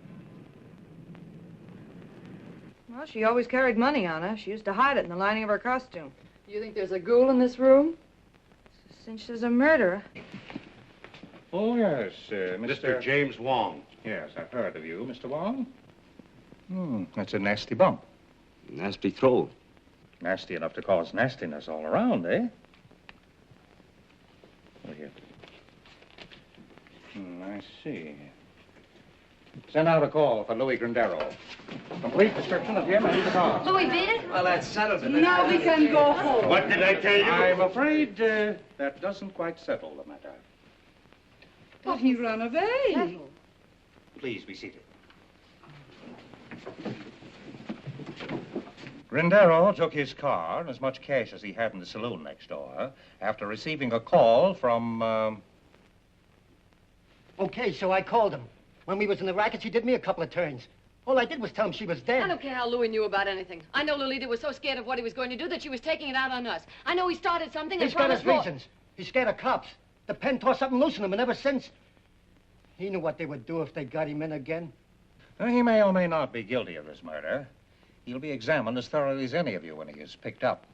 Well, she always carried money on her. She used to hide it in the lining of her costume. You think there's a ghoul in this room? Since there's a murderer. Oh, yes, Mr. James Wong. Yes, I've heard of you, Mr. Wong. That's a nasty bump. Nasty throw. Nasty enough to cause nastiness all around, eh? Oh, here. I see. Send out a call for Louis Grandero. Complete description of him and the car. Louis did? Well, that settles it. Now we can go home. What did I tell you? I'm afraid that doesn't quite settle the matter. But he ran away. Please be seated. Grindero took his car and as much cash as he had in the saloon next door after receiving a call from, Okay, so I called him. When we was in the rackets, he did me a couple of turns. All I did was tell him she was dead. I don't care how Louis knew about anything. I know Lolita was so scared of what he was going to do that she was taking it out on us. I know he started something and He's got his promised more. reasons. He's scared of cops. The pen tore something loose in him, and ever since, he knew what they would do if they got him in again. Well, he may or may not be guilty of this murder. He'll be examined as thoroughly as any of you when he is picked up.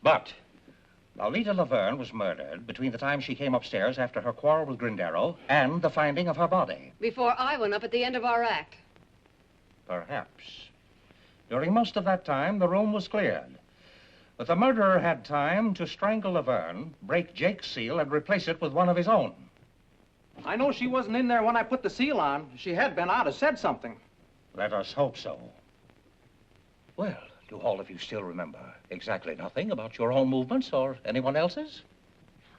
But Lolita Laverne was murdered between the time she came upstairs after her quarrel with Grindero and the finding of her body. Before I went up at the end of our act. Perhaps. During most of that time, the room was cleared. But the murderer had time to strangle Laverne, break Jake's seal, and replace it with one of his own. I know she wasn't in there when I put the seal on. If she had been, I'd have said something. Let us hope so. Well, do all of you still remember exactly nothing about your own movements or anyone else's?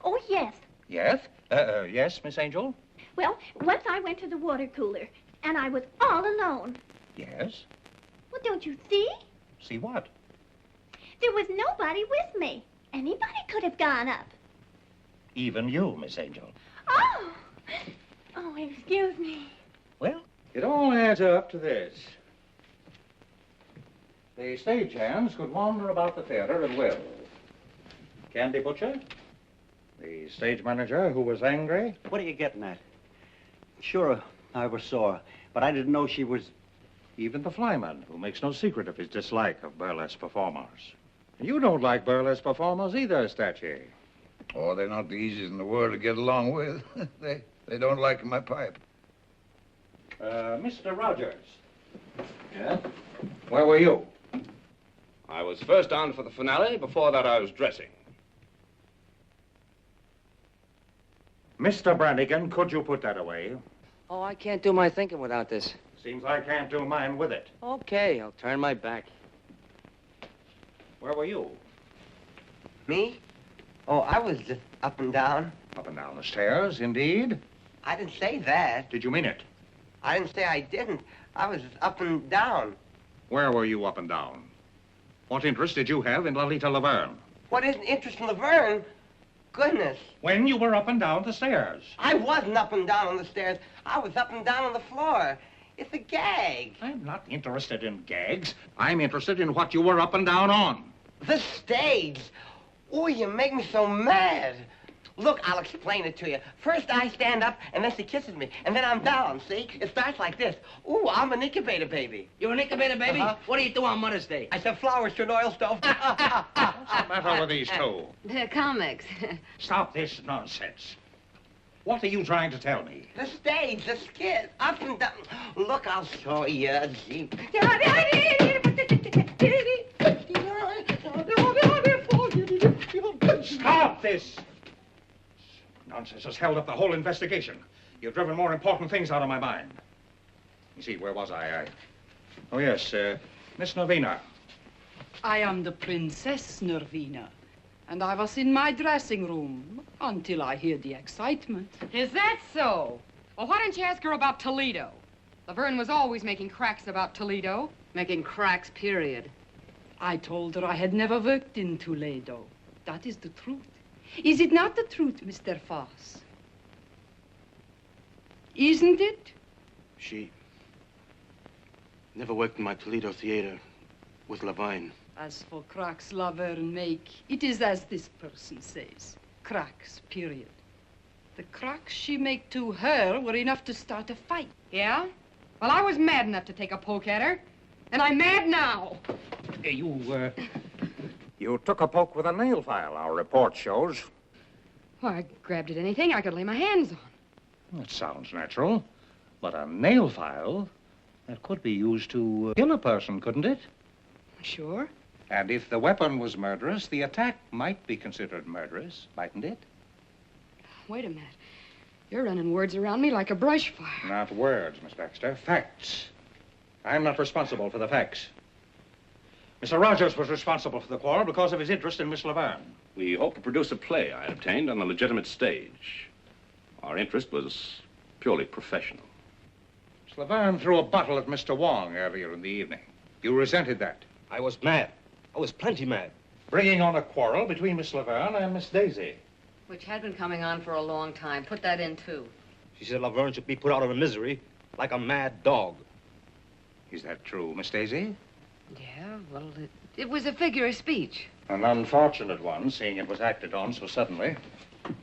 Oh, yes. Yes? Yes, Miss Angel? Well, once I went to the water cooler, and I was all alone. Yes? Well, don't you see? See what? There was nobody with me. Anybody could have gone up. Even you, Miss Angel. Oh! Oh, excuse me. Well, it all adds up to this. The stagehands could wander about the theater at will. Candy Butcher, the stage manager who was angry. What are you getting at? Sure, I was sore, but I didn't know she was... Even the flyman, who makes no secret of his dislike of burlesque performers. You don't like burlesque performers either, Statue. Oh, they're not the easiest in the world to get along with. They don't like my pipe. Mr. Rogers. Yeah? Where were you? I was first down for the finale. Before that, I was dressing. Mr. Brannigan, could you put that away? Oh, I can't do my thinking without this. Seems I can't do mine with it. Okay, I'll turn my back. Where were you? Me? Oh, I was just up and down. Up and down the stairs, indeed. I didn't say that. Did you mean it? I didn't say I didn't. I was just up and down. Where were you up and down? What interest did you have in Lolita Laverne? What is an interest in Laverne? Goodness. When you were up and down the stairs. I wasn't up and down on the stairs. I was up and down on the floor. It's a gag. I'm not interested in gags. I'm interested in what you were up and down on. The stage. Oh, you make me so mad. Look, I'll explain it to you. First, I stand up, and then she kisses me, and then I'm down, see? It starts like this. Ooh, I'm an incubator baby. You're an incubator baby? What do you do on Mother's Day? I sell flowers to an oil stove. What's the matter with these two? They're comics. Stop this nonsense. What are you trying to tell me? The stage, the skit, up and down. Look, I'll show you. Gee. Stop this! Nonsense has held up the whole investigation. You've driven more important things out of my mind. You see, where was I? Oh, yes, Miss Nervina. I am the Princess Nervina, and I was in my dressing room until I hear the excitement. Is that so? Well, why didn't you ask her about Toledo? Laverne was always making cracks about Toledo. Making cracks, period. I told her I had never worked in Toledo. That is the truth. Is it not the truth, Mr. Foss? Isn't it? She never worked in my Toledo theater with Lavine. As for cracks Laverne make, it is as this person says. Cracks, period. The cracks she make to her were enough to start a fight. Yeah? Well, I was mad enough to take a poke at her. And I'm mad now. You took a poke with a nail file, our report shows. Well, I grabbed at anything I could lay my hands on. That sounds natural. But a nail file, that could be used to kill a person, couldn't it? Sure. And if the weapon was murderous, the attack might be considered murderous, mightn't it? Wait a minute. You're running words around me like a brush fire. Not words, Miss Baxter. Facts. I'm not responsible for the facts. Mr. Rogers was responsible for the quarrel because of his interest in Miss Laverne. We hope to produce a play I obtained on the legitimate stage. Our interest was purely professional. Miss Laverne threw a bottle at Mr. Wong earlier in the evening. You resented that. I was mad. I was plenty mad. Bringing on a quarrel between Miss Laverne and Miss Daisy. Which had been coming on for a long time. Put that in, too. She said Laverne should be put out of her misery like a mad dog. Is that true, Miss Daisy? Yeah, well, it was a figure of speech. An unfortunate one, seeing it was acted on so suddenly.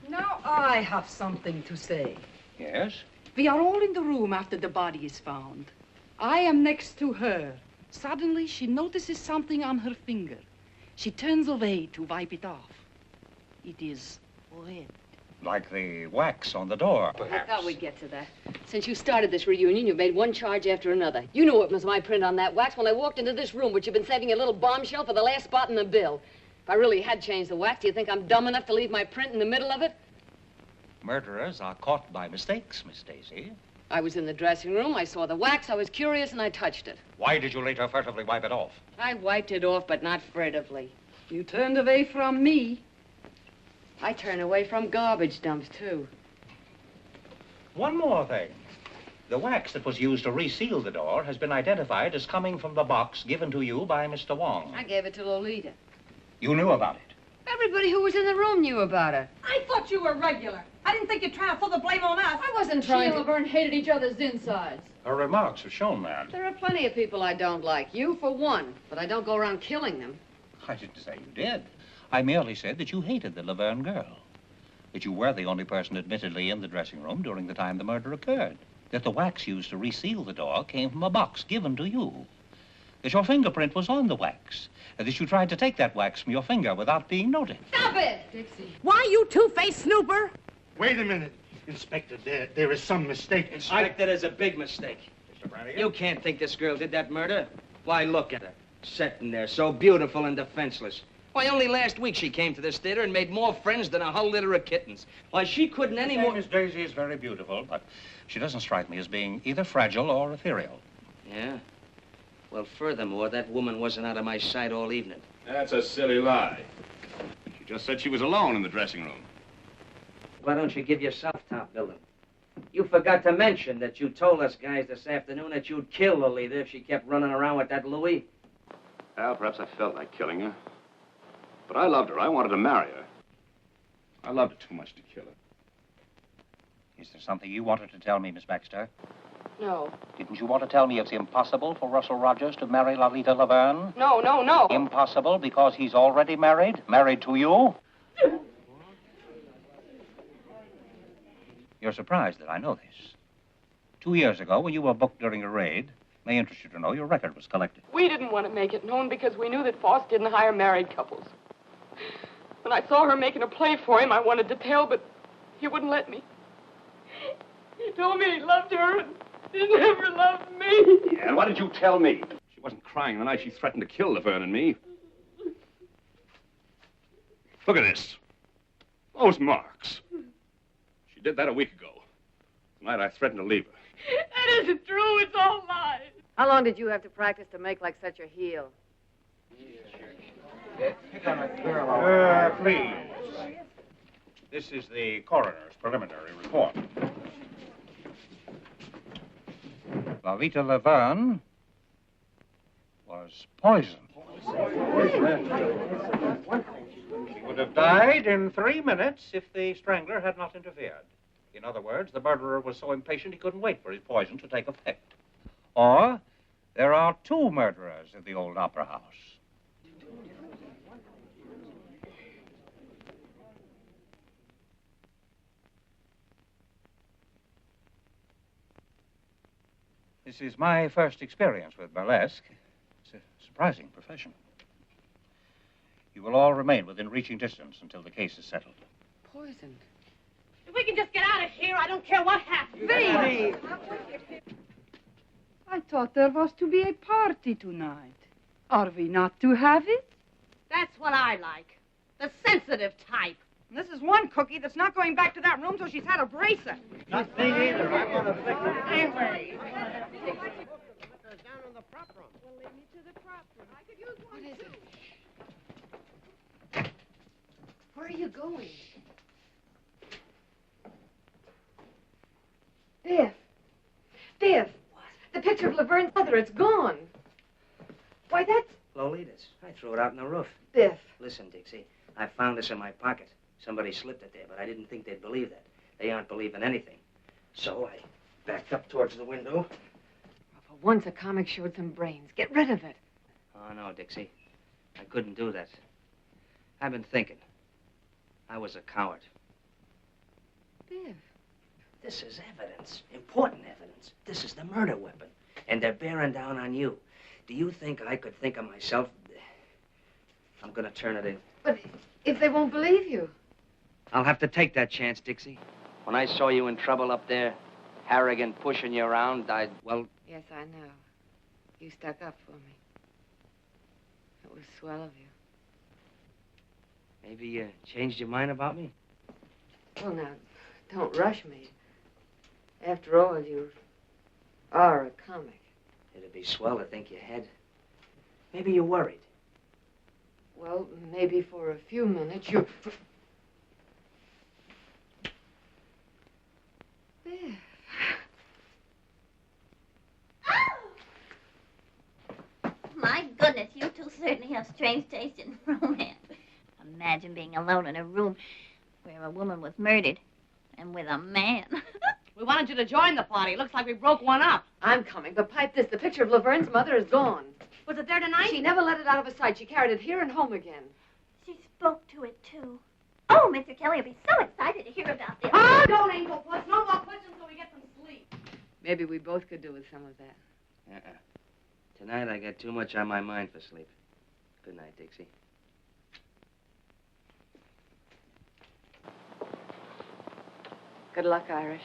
Now I have something to say. Yes? We are all in the room after the body is found. I am next to her. Suddenly, she notices something on her finger. She turns away to wipe it off. It is red. Like the wax on the door, I perhaps. thought we'd get to that. Since you started this reunion, you've made one charge after another. You knew it was my print on that wax when I walked into this room, but you've been saving a little bombshell for the last spot in the bill. If I really had changed the wax, do you think I'm dumb enough to leave my print in the middle of it? Murderers are caught by mistakes, Miss Daisy. I was in the dressing room, I saw the wax, I was curious, and I touched it. Why did you later furtively wipe it off? I wiped it off, but not furtively. You turned away from me. I turn away from garbage dumps, too. One more thing. The wax that was used to reseal the door has been identified as coming from the box given to you by Mr. Wong. I gave it to Lolita. You knew about it? Everybody who was in the room knew about it. I thought you were regular. I didn't think you'd try to throw the blame on us. I wasn't She and trying to... Laverne hated each other's insides. Her remarks have shown that. There are plenty of people I don't like. You, for one. But I don't go around killing them. I didn't say you did. I merely said that you hated the Laverne girl. That you were the only person admittedly in the dressing room during the time the murder occurred. That the wax used to reseal the door came from a box given to you. That your fingerprint was on the wax. And that you tried to take that wax from your finger without being noticed. Stop it! Dixie. Why, you two-faced snooper? Wait a minute, Inspector. There is some mistake. Inspector, there's a big mistake. Mr. Brannigan? You can't think this girl did that murder. Why, look at her. Sitting there, so beautiful and defenseless. Why, only last week she came to this theater and made more friends than a whole litter of kittens. Why, she couldn't any more... Miss Daisy is very beautiful, but she doesn't strike me as being either fragile or ethereal. Yeah? Well, furthermore, that woman wasn't out of my sight all evening. That's a silly lie. She just said she was alone in the dressing room. Why don't you give yourself top billing? You forgot to mention that you told us guys this afternoon that you'd kill Lolita if she kept running around with that Louis. Well, perhaps I felt like killing her. But I loved her. I wanted to marry her. I loved her too much to kill her. Is there something you wanted to tell me, Miss Baxter? No. Didn't you want to tell me it's impossible for Russell Rogers to marry Lolita Laverne? No, no, no. Impossible because he's already married? Married to you? You're surprised that I know this. 2 years ago, when you were booked during a raid, may interest you to know your record was collected. We didn't want to make it known because we knew that Foss didn't hire married couples. When I saw her making a play for him, I wanted to tell, but he wouldn't let me. He told me he loved her and he never loved me. Yeah, and why did you tell me? She wasn't crying the night she threatened to kill Laverne and me. Look at this. Those marks. She did that a week ago. Tonight I threatened to leave her. That isn't true. It's all lies. How long did you have to practice to make like such a heel? Please. This is the coroner's preliminary report. Lolita Laverne was poisoned. She would have died in 3 minutes if the strangler had not interfered. In other words, the murderer was so impatient he couldn't wait for his poison to take effect. Or, there are 2 murderers in the old opera house. This is my first experience with burlesque. It's a surprising profession. You will all remain within reaching distance until the case is settled. Poisoned. If we can just get out of here, I don't care what happens. Vinny! I thought there was to be a party tonight. Are we not to have it? That's what I like. The sensitive type. This is one cookie that's not going back to that room till she's had a bracer. Not me either. I want to fix her. Anyway. Down in the prop room. Well, lead me to the prop room. I could use one, too. Where are you going? Biff. Biff. What? The picture of Laverne's mother, it's gone. Why, that's... Lolita's. I threw it out on the roof. Biff. Listen, Dixie, I found this in my pocket. Somebody slipped it there, but I didn't think they'd believe that. They aren't believing anything. So I backed up towards the window. For once, a comic showed some brains. Get rid of it. Oh, no, Dixie. I couldn't do that. I've been thinking. I was a coward. Biff. This is evidence. Important evidence. This is the murder weapon. And they're bearing down on you. Do you think I could think of myself? I'm gonna turn it in. But if they won't believe you? I'll have to take that chance, Dixie. When I saw you in trouble up there, Harrigan pushing you around, well... Yes, I know. You stuck up for me. It was swell of you. Maybe you changed your mind about me? Well, now, don't rush me. After all, you are a comic. It'd be swell to think you had. Maybe you're worried. Well, maybe for a few minutes you... Biff. My goodness, you two certainly have strange taste in romance. Imagine being alone in a room where a woman was murdered and with a man. We wanted you to join the party. Looks like we broke one up. I'm coming, but pipe this. The picture of Laverne's mother is gone. Was it there tonight? She never let it out of her sight. She carried it here and home again. She spoke to it, too. Oh, Mr. Kelly will be so excited to hear about this. Oh, don't, Angel Puss. No more questions till we get some sleep. Maybe we both could do with some of that. Tonight I got too much on my mind for sleep. Good night, Dixie. Good luck, Irish.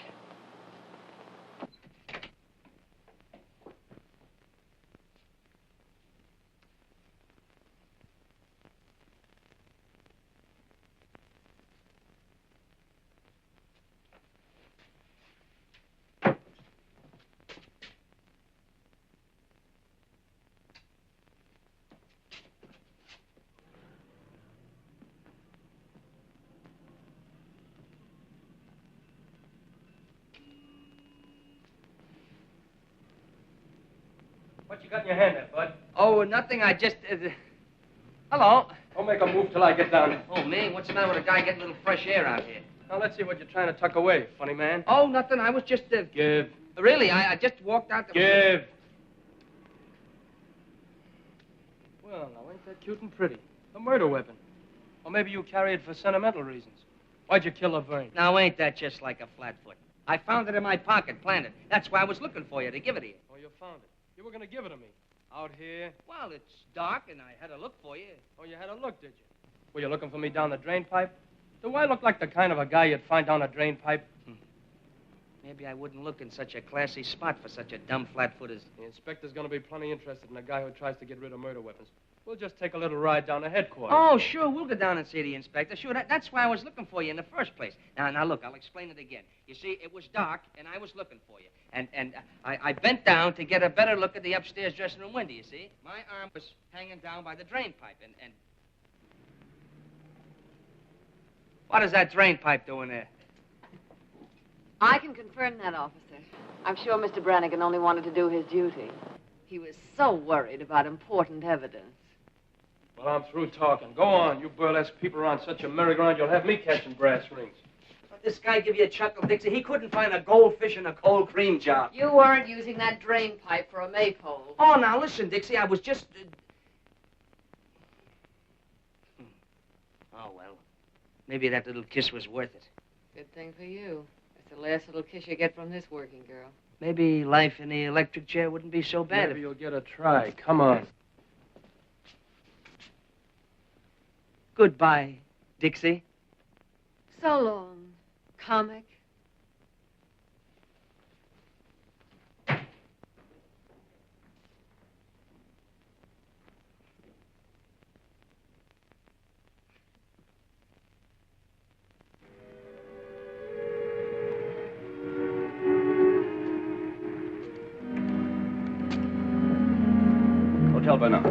What you got in your hand there, Bud? Oh, nothing. I just... Hello. Don't make a move till I get down. Oh, me? What's the matter with a guy getting a little fresh air out here? Now, let's see what you're trying to tuck away, funny man. Oh, nothing. I was just... Give. Really, I just walked out... Give. Well, now, ain't that cute and pretty? A murder weapon. Or maybe you carry it for sentimental reasons. Why'd you kill Laverne? Now, ain't that just like a flatfoot? I found it in my pocket, planted. That's why I was looking for you, to give it to you. Oh, you found it. You were going to give it to me. Out here? Well, it's dark, and I had to look for you. Oh, you had a look, did you? Were you looking for me down the drain pipe? Do I look like the kind of a guy you'd find down a drain pipe? Maybe I wouldn't look in such a classy spot for such a dumb flatfoot as... The inspector's going to be plenty interested in a guy who tries to get rid of murder weapons. We'll just take a little ride down to headquarters. Oh, sure, we'll go down and see the inspector. Sure, that's why I was looking for you in the first place. Now, look, I'll explain it again. You see, it was dark, and I was looking for you. And I bent down to get a better look at the upstairs dressing room window, you see? My arm was hanging down by the drain pipe, and... What is that drain pipe doing there? I can confirm that, officer. I'm sure Mr. Brannigan only wanted to do his duty. He was so worried about important evidence. Well, I'm through talking. Go on. You burlesque people are on such a merry-go-round, you'll have me catching brass rings. Let this guy give you a chuckle, Dixie. He couldn't find a goldfish in a cold cream jar. You weren't using that drain pipe for a maypole. Oh, now, listen, Dixie, I was just... Oh, well. Maybe that little kiss was worth it. Good thing for you. That's the last little kiss you get from this working girl. Maybe life in the electric chair wouldn't be so bad. Maybe you'll get a try. Come on. Goodbye, Dixie. So long, comic. Hotel by now.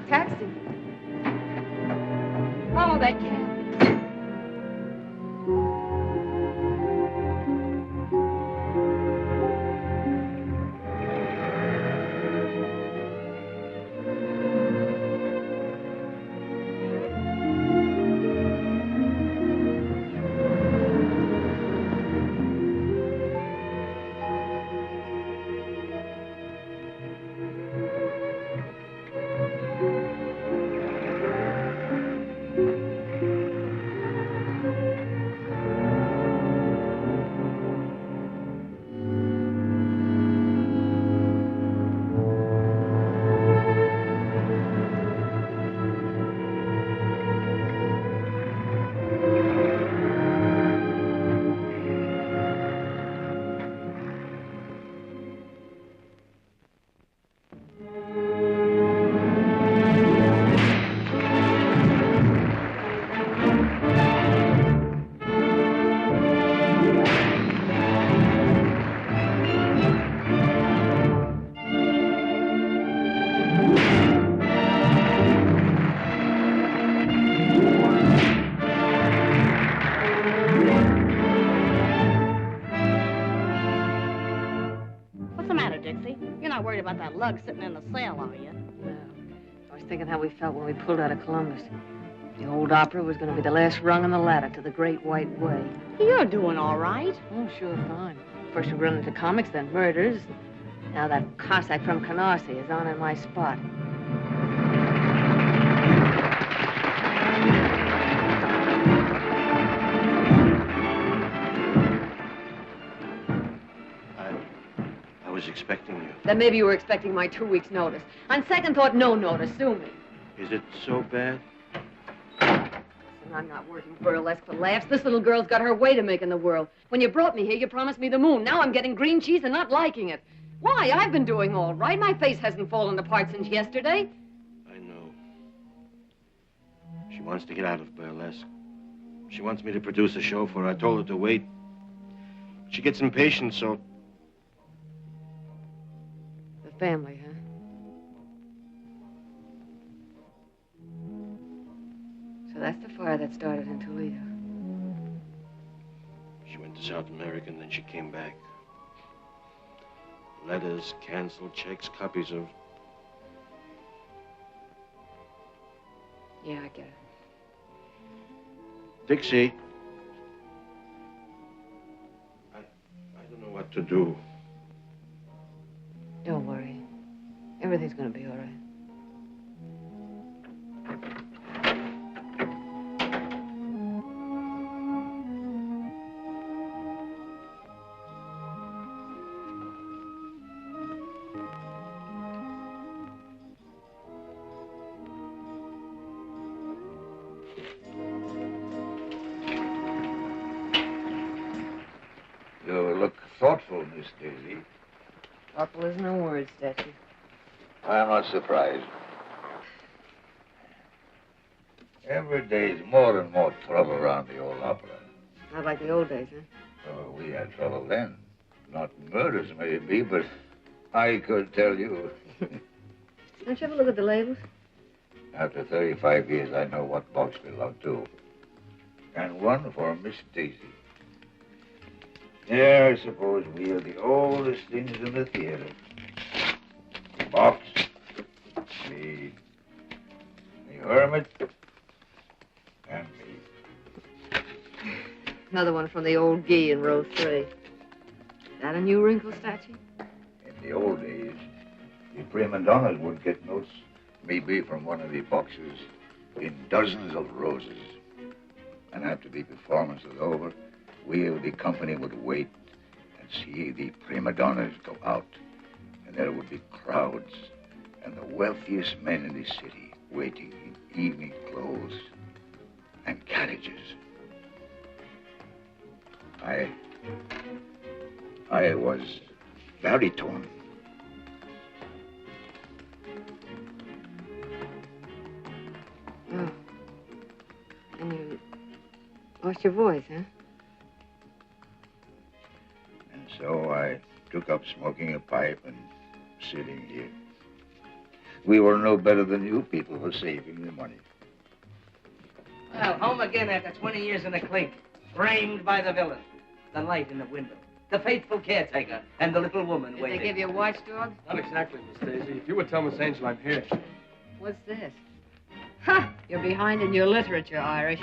Taxi. that cab. Worried about that lug sitting in the cell, are you? No. I was thinking how we felt when we pulled out of Columbus. The old opera was going to be the last rung on the ladder to the Great White Way. You're doing all right. Oh, sure, fine. First we run into comics, then murders. Now that Cossack from Canarsie is on in my spot. I was expecting you. Then maybe you were expecting my 2 weeks' notice. On second thought, no notice. Sue me. Is it so bad? Listen, I'm not working burlesque for laughs. This little girl's got her way to make in the world. When you brought me here, you promised me the moon. Now I'm getting green cheese and not liking it. Why? I've been doing all right. My face hasn't fallen apart since yesterday. I know. She wants to get out of burlesque. She wants me to produce a show for her. I told her to wait. She gets impatient, so... The family, huh? So that's the fire that started in Toledo. She went to South America and then she came back. Letters, canceled checks, copies of... Yeah, I get it. Dixie. I don't know what to do. Don't worry. Everything's gonna be all right. You look thoughtful, Miss Daisy. Thoughtful is no word, Statue. I'm not surprised. Every day's more and more trouble around the old opera. Not like the old days, huh? Oh, we had trouble then. Not murders, maybe, but I could tell you. Don't you ever look at the labels? After 35 years, I know what box belonged to. And one for Miss Daisy. Yeah, I suppose we are the oldest things in the theater. The box, the hermit, and me. Another one from the old Guy in row 3. That a new wrinkle, Statue? In the old days, the prima donnas would get notes, maybe from one of the boxes, in dozens of roses. And after the performance was over, we of the company would wait and see the prima donnas go out. And there would be crowds and the wealthiest men in the city waiting in evening clothes and carriages. I was very torn. Oh. And you lost your voice, huh? And so I took up smoking a pipe and sitting here. We were no better than you people for saving the money. Well, home again after 20 years in the clink. Framed by the villain. The light in the window. The faithful caretaker. And the little woman Did waiting. they give you a watchdog? Not exactly, Miss Daisy. If you would tell Miss Angel I'm here. What's this? Ha! You're behind in your literature, Irish.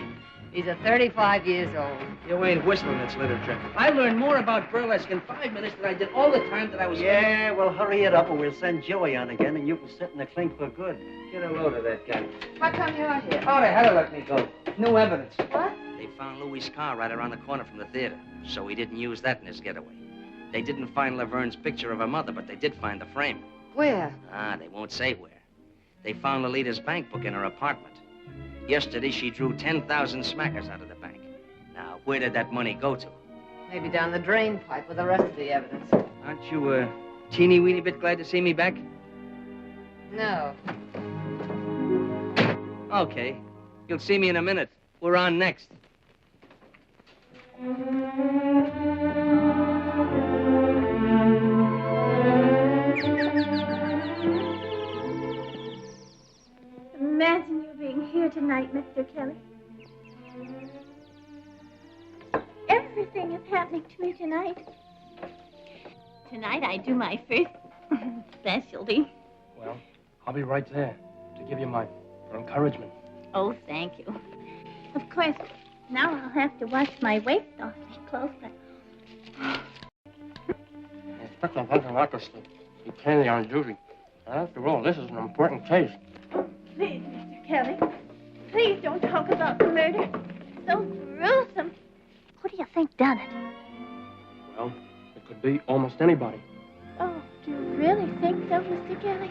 These are 35 years old. You ain't whistling, it's literature. I learned more about burlesque in 5 minutes than I did all the time that I was... Yeah, well, hurry it up or we'll send Joey on again and you can sit in the clink for good. Get a load of that guy. How come you're here? Oh, they had to let me go. No evidence. What? They found Louis' car right around the corner from the theater, so he didn't use that in his getaway. They didn't find Laverne's picture of her mother, but they did find the frame. Where? Ah, they won't say where. They found Lolita's bank book in her apartment. Yesterday, she drew 10,000 smackers out of the bank. Now, where did that money go to? Maybe down the drain pipe with the rest of the evidence. Aren't you a teeny-weeny bit glad to see me back? No. Okay. You'll see me in a minute. We're on next. Imagine you being here tonight, Mr. Kelly. Everything is happening to me tonight. Tonight I do my first specialty. Well, I'll be right there to give you my encouragement. Oh, thank you. Of course, now I'll have to watch my waist awfully close, but... Inspector doesn't like us to be candy on duty. After all, this is an important case. Please, Mr. Kelly, please don't talk about the murder. So gruesome. Who do you think done it? Well, it could be almost anybody. Oh, do you really think so, Mr. Kelly?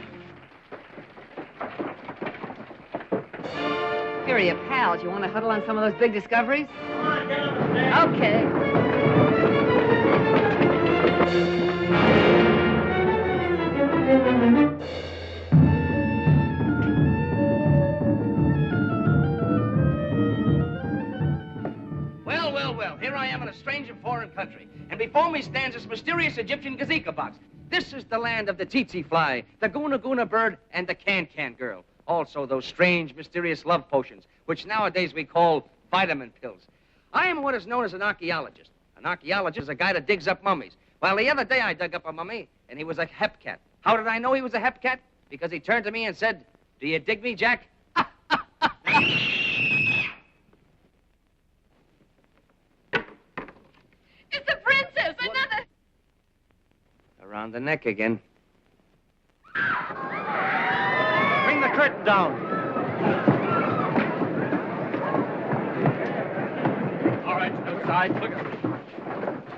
Here are your pals. You want to huddle on some of those big discoveries? Come on, get on the stage. Okay. Well, here I am in a strange and foreign country, and before me stands this mysterious Egyptian gazika box. This is the land of the tsetse fly, the guna guna bird, and the can-can girl. Also those strange, mysterious love potions, which nowadays we call vitamin pills. I am what is known as an archaeologist. An archaeologist is a guy that digs up mummies. Well, the other day I dug up a mummy, and he was a hepcat. How did I know he was a hepcat? Because he turned to me and said, "Do you dig me, Jack?" It's the princess! Another! Around the neck again. Bring the curtain down. All right, outside. Look at it.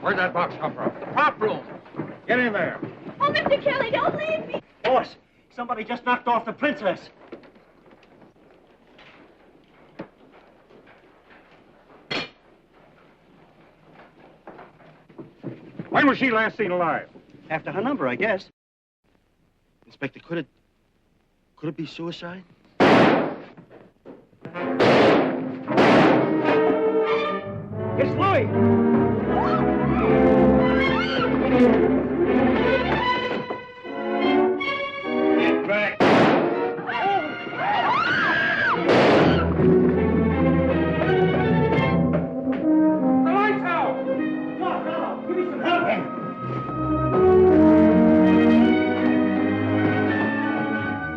Where'd that box come from? The prop room. Get in there. Oh, Mr. Kelly, don't leave me. Boss, somebody just knocked off the princess. When was she last seen alive? After her number, I guess. Inspector, could it be suicide? It's Louis. Get back. The lights out. Come on, brother. Give me some help.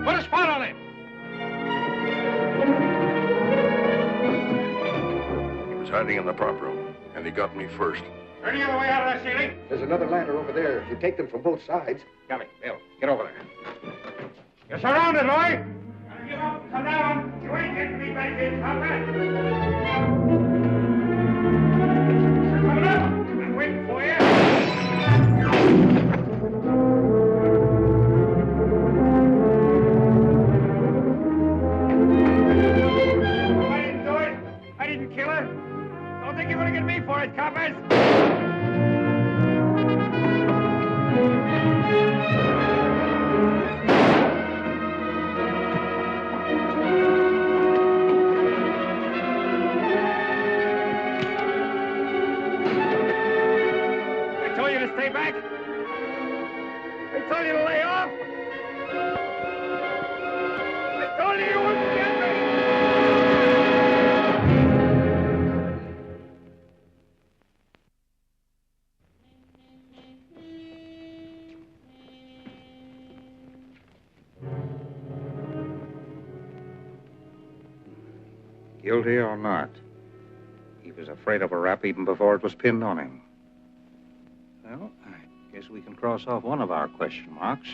Put a spot on it. He was hiding in the prop room, and he got me first. Any other way out of that ceiling? There's another ladder over there. If you take them from both sides. Got it. Bill, get over there. You're surrounded, Lloyd. Gotta give up. Come down. You ain't getting me back in, Comrade. Coming up. I'm waiting for you. I didn't do it. I didn't kill her. Don't think you're gonna get me for it, coppers. I told you to stay back. I told you to lay off. I told you you wouldn't get me. Guilty or not, he was afraid of a rap even before it was pinned on him. Well, I guess we can cross off one of our question marks.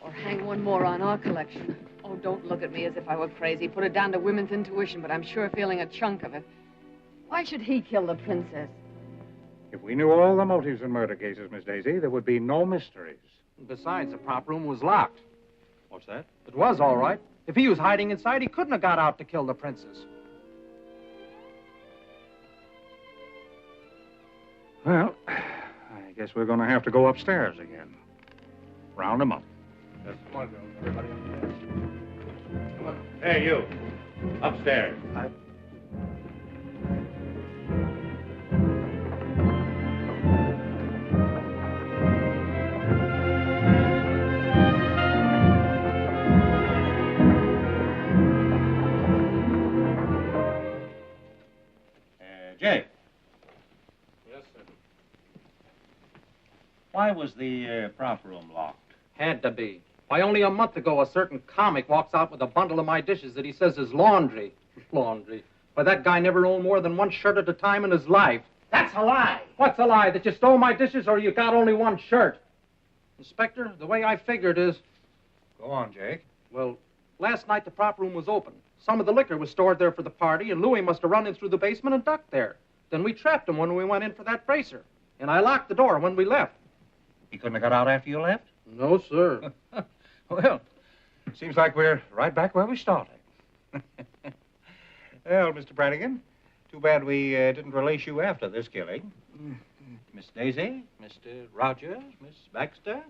Or hang one more on our collection. Oh, don't look at me as if I were crazy. Put it down to women's intuition, but I'm sure feeling a chunk of it. Why should he kill the princess? If we knew all the motives in murder cases, Miss Daisy, there would be no mysteries. Besides, the prop room was locked. What's that? It was all right. If he was hiding inside, he couldn't have got out to kill the princess. Well, I guess we're going to have to go upstairs again. Round them up. Come on, girls. Everybody upstairs. Come on. Hey, you. Upstairs. Jake, Yes, sir. why was the prop room locked? Had to be. Why, only a month ago, a certain comic walks out with a bundle of my dishes that he says is laundry. Laundry. Why, that guy never owned more than one shirt at a time in his life. That's a lie. What's a lie? That you stole my dishes or you got only one shirt? Inspector, the way I figured is... Go on, Jake. Well, last night the prop room was open. Some of the liquor was stored there for the party, and Louis must have run in through the basement and ducked there. Then we trapped him when we went in for that bracer. And I locked the door when we left. He couldn't have got out after you left? No, sir. Well, seems like we're right back where we started. Well, Mr. Brannigan, too bad we didn't release you after this killing. Miss Daisy, Mr. Rogers, Miss Baxter.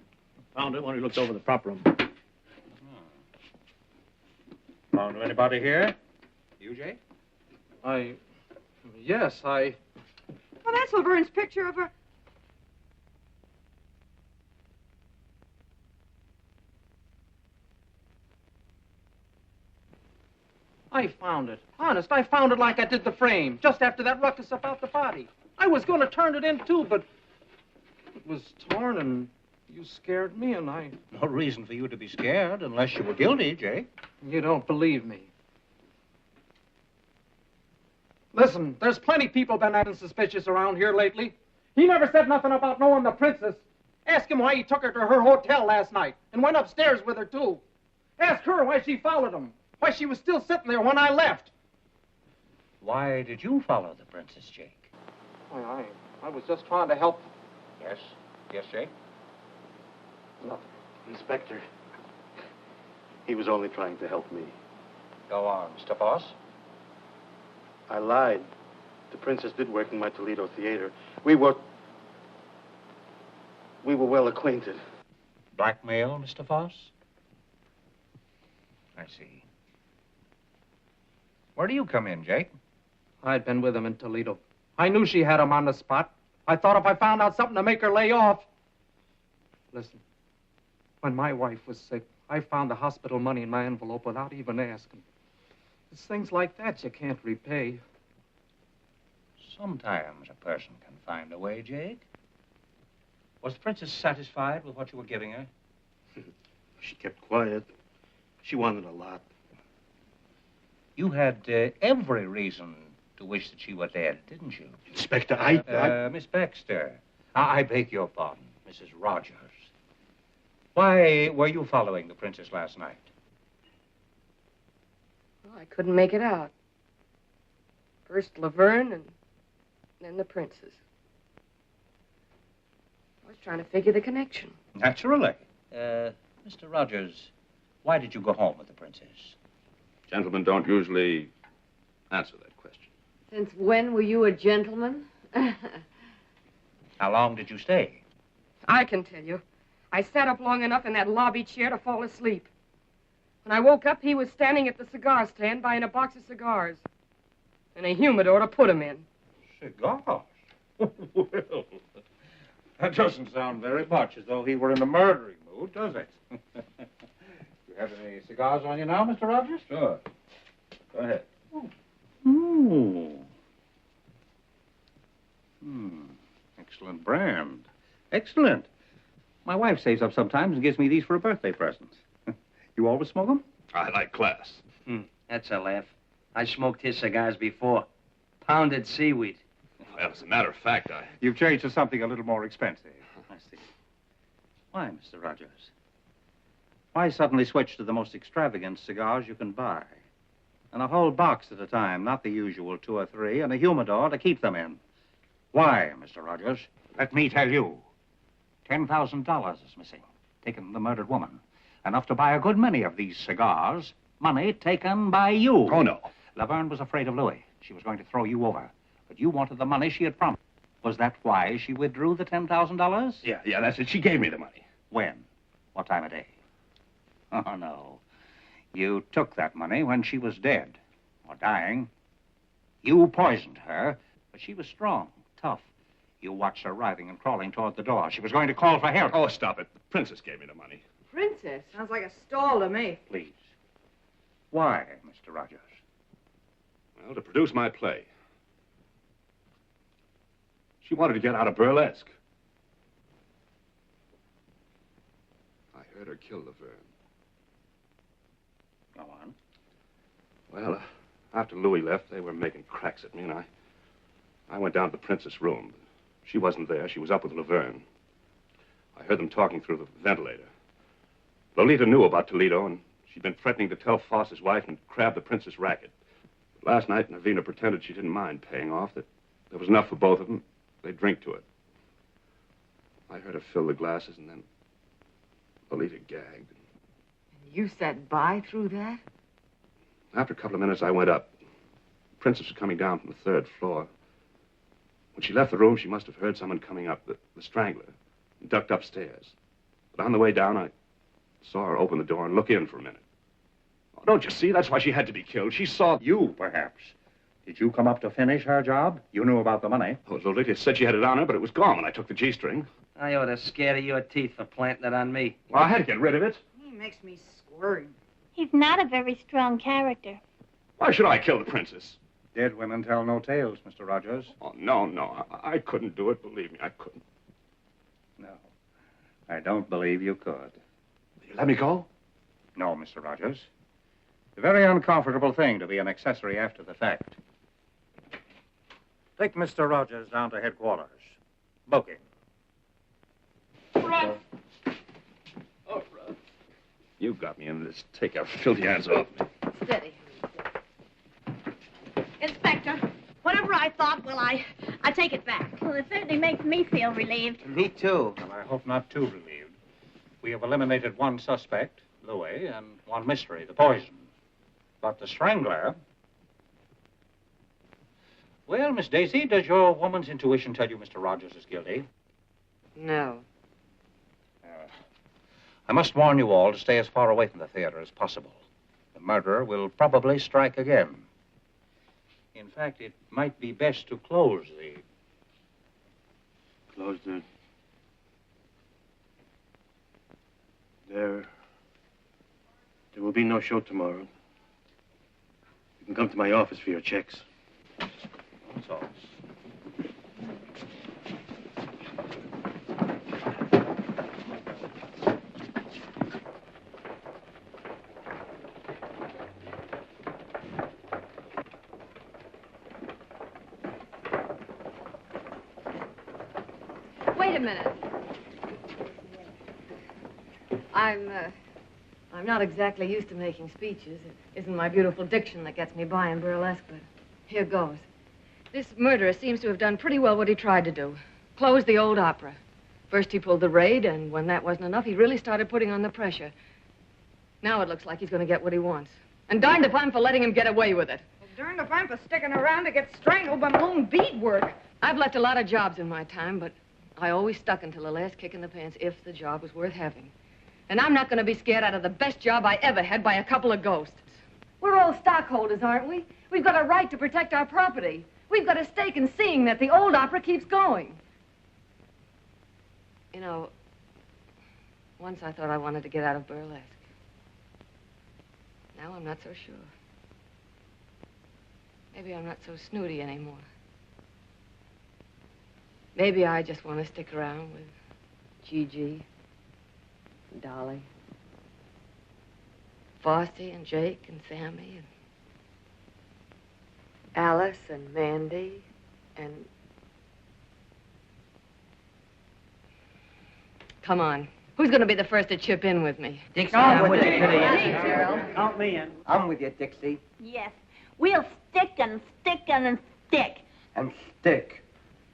Found it when he looked over the prop room. Found anybody here? You, Jake? Yes, Well, that's Laverne's picture of her. I found it. Honest, I found it like I did the frame, just after that ruckus about the body. I was going to turn it in, too, but it was torn, and you scared me, and I... No reason for you to be scared unless you were guilty, Jake. You don't believe me. Listen, there's plenty people been acting suspicious around here lately. He never said nothing about knowing the princess. Ask him why he took her to her hotel last night and went upstairs with her, too. Ask her why she followed him. Why she was still sitting there when I left. Why did you follow the princess, Jake? I was just trying to help. Yes? Yes, Jake? Nothing. Inspector, he was only trying to help me. Go on, Mr. Foss. I lied. The princess did work in my Toledo theater. We were well acquainted. Blackmail, Mr. Foss? I see. Where do you come in, Jake? I'd been with him in Toledo. I knew she had him on the spot. I thought if I found out something to make her lay off. Listen, when my wife was sick, I found the hospital money in my envelope without even asking. It's things like that you can't repay. Sometimes a person can find a way, Jake. Was the princess satisfied with what you were giving her? She kept quiet. She wanted a lot. You had every reason to wish that she were dead, didn't you? Inspector, Miss Baxter. I beg your pardon, Mrs. Rogers. Why were you following the princess last night? Well, I couldn't make it out. First Laverne and then the princess. I was trying to figure the connection. Naturally. Mr. Rogers, why did you go home with the princess? Gentlemen don't usually answer that question. Since when were you a gentleman? How long did you stay? I can tell you. I sat up long enough in that lobby chair to fall asleep. When I woke up, he was standing at the cigar stand buying a box of cigars. And a humidor to put them in. Cigars? Well, that doesn't sound very much as though he were in a murdering mood, does it? You have any cigars on you now, Mr. Rogers? Sure. Go ahead. Ooh. Excellent brand. Excellent. My wife saves up sometimes and gives me these for a birthday present. You always smoke them? I like class. That's a laugh. I smoked his cigars before. Pounded seaweed. Well, as a matter of fact, You've changed to something a little more expensive. I see. Why, Mr. Rogers? Why suddenly switch to the most extravagant cigars you can buy? And a whole box at a time, not the usual 2 or 3, and a humidor to keep them in. Why, Mr. Rogers? Let me tell you. $10,000 is missing, taken from the murdered woman. Enough to buy a good many of these cigars. Money taken by you. Oh, no. Laverne was afraid of Louis. She was going to throw you over. But you wanted the money she had promised. Was that why she withdrew the $10,000? Yeah, that's it. She gave me the money. When? What time of day? Oh, no. You took that money when she was dead, or dying. You poisoned her, but she was strong, tough. You watched her writhing and crawling toward the door. She was going to call for help. Oh, stop it. The princess gave me the money. Princess? Sounds like a stall to me. Please. Why, Mr. Rogers? Well, to produce my play. She wanted to get out of Burlesque. I heard her kill Laverne. Go on. Well, after Louis left, they were making cracks at me, and I went down to the princess' room. She wasn't there. She was up with Laverne. I heard them talking through the ventilator. Lolita knew about Toledo, and she'd been threatening to tell Foss's wife and grab the princess' racket. But last night, Navina pretended she didn't mind paying off, that there was enough for both of them. They'd drink to it. I heard her fill the glasses, and then Lolita gagged. You sat by through that? After a couple of minutes, I went up. The princess was coming down from the 3rd floor. When she left the room, she must have heard someone coming up, the strangler, and ducked upstairs. But on the way down, I saw her open the door and look in for a minute. Oh, don't you see? That's why she had to be killed. She saw... You, perhaps. Did you come up to finish her job? You knew about the money. Oh, Lolita said she had it on her, but it was gone when I took the G-string. I ought to scare your teeth for planting it on me. Well, I had to get rid of it. He makes me squirm. He's not a very strong character. Why should I kill the princess? Dead women tell no tales, Mr. Rogers. Oh, no. I couldn't do it. Believe me, I couldn't. No. I don't believe you could. Will you let me go? No, Mr. Rogers. It's a very uncomfortable thing to be an accessory after the fact. Take Mr. Rogers down to headquarters. Book him. Russ! Oh, Russ. You got me in this. Take your filthy hands off me. Steady. Inspector, whatever I thought, well, I take it back. Well, it certainly makes me feel relieved. Me too. Well, I hope not too relieved. We have eliminated one suspect, Louis, and one mystery, the poison. But the strangler... Well, Miss Daisy, does your woman's intuition tell you Mr. Rogers is guilty? No. I must warn you all to stay as far away from the theater as possible. The murderer will probably strike again. In fact, it might be best to close the... Close the... There will be no show tomorrow. You can come to my office for your checks. That's all. Wait a minute. I'm not exactly used to making speeches. It isn't my beautiful diction that gets me by in burlesque, but here goes. This murderer seems to have done pretty well what he tried to do. Close the old opera. First he pulled the raid, and when that wasn't enough, he really started putting on the pressure. Now it looks like he's going to get what he wants. And darned if I'm for letting him get away with it. Well, darned if I'm for sticking around to get strangled by my own beadwork. I've left a lot of jobs in my time, but I always stuck until the last kick in the pants if the job was worth having. And I'm not going to be scared out of the best job I ever had by a couple of ghosts. We're all stockholders, aren't we? We've got a right to protect our property. We've got a stake in seeing that the old opera keeps going. You know, once I thought I wanted to get out of burlesque. Now I'm not so sure. Maybe I'm not so snooty anymore. Maybe I just want to stick around with Gigi, and Dolly, Frosty and Jake and Sammy and Alice and Mandy and... Come on. Who's going to be the first to chip in with me? Dixie, I'm with you. Count me in. I'm with you, Dixie. Yes. We'll stick and stick and stick. And stick.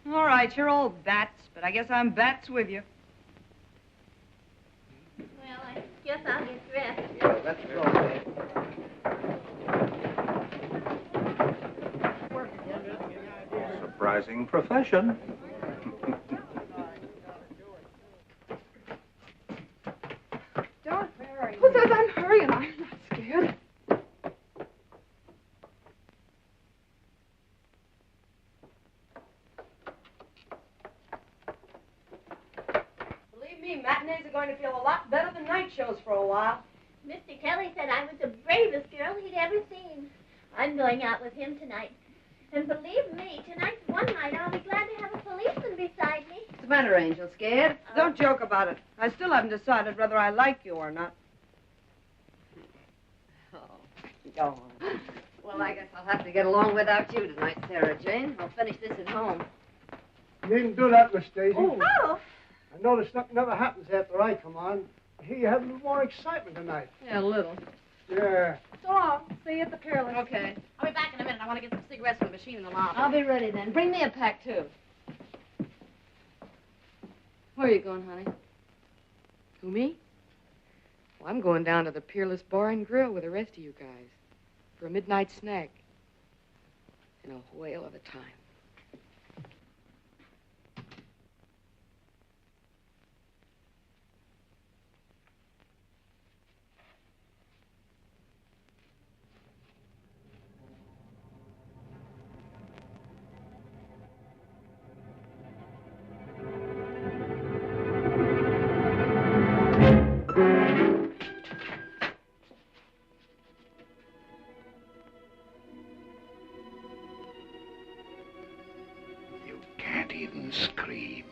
All right, you're all bats, but I guess I'm bats with you. Well, I guess I'll get dressed. Yeah, let's go, man. Surprising profession. Don't hurry. Who says I'm hurrying? I'm not scared. Believe me, matinees are going to feel a lot better than night shows for a while. Mr. Kelly said I was the bravest girl he'd ever seen. I'm going out with him tonight. And believe me, tonight's one night I'll be glad to have a policeman beside me. What's the matter, Angel? Scared? Don't joke about it. I still haven't decided whether I like you or not. Go on. Well, I guess I'll have to get along without you tonight, Sarah Jane. I'll finish this at home. You needn't do that, Miss Daisy. Oh. I notice nothing ever happens after I come on. I hear you have a little more excitement tonight. Yeah, a little. Yeah. So long. See you at the Peerless. Okay. I'll be back in a minute. I want to get some cigarettes from the machine in the lobby. I'll be ready then. Bring me a pack, too. Where are you going, honey? Who, me? Well, I'm going down to the Peerless Bar and Grill with the rest of you guys for a midnight snack in a whale of a time. Can't even scream.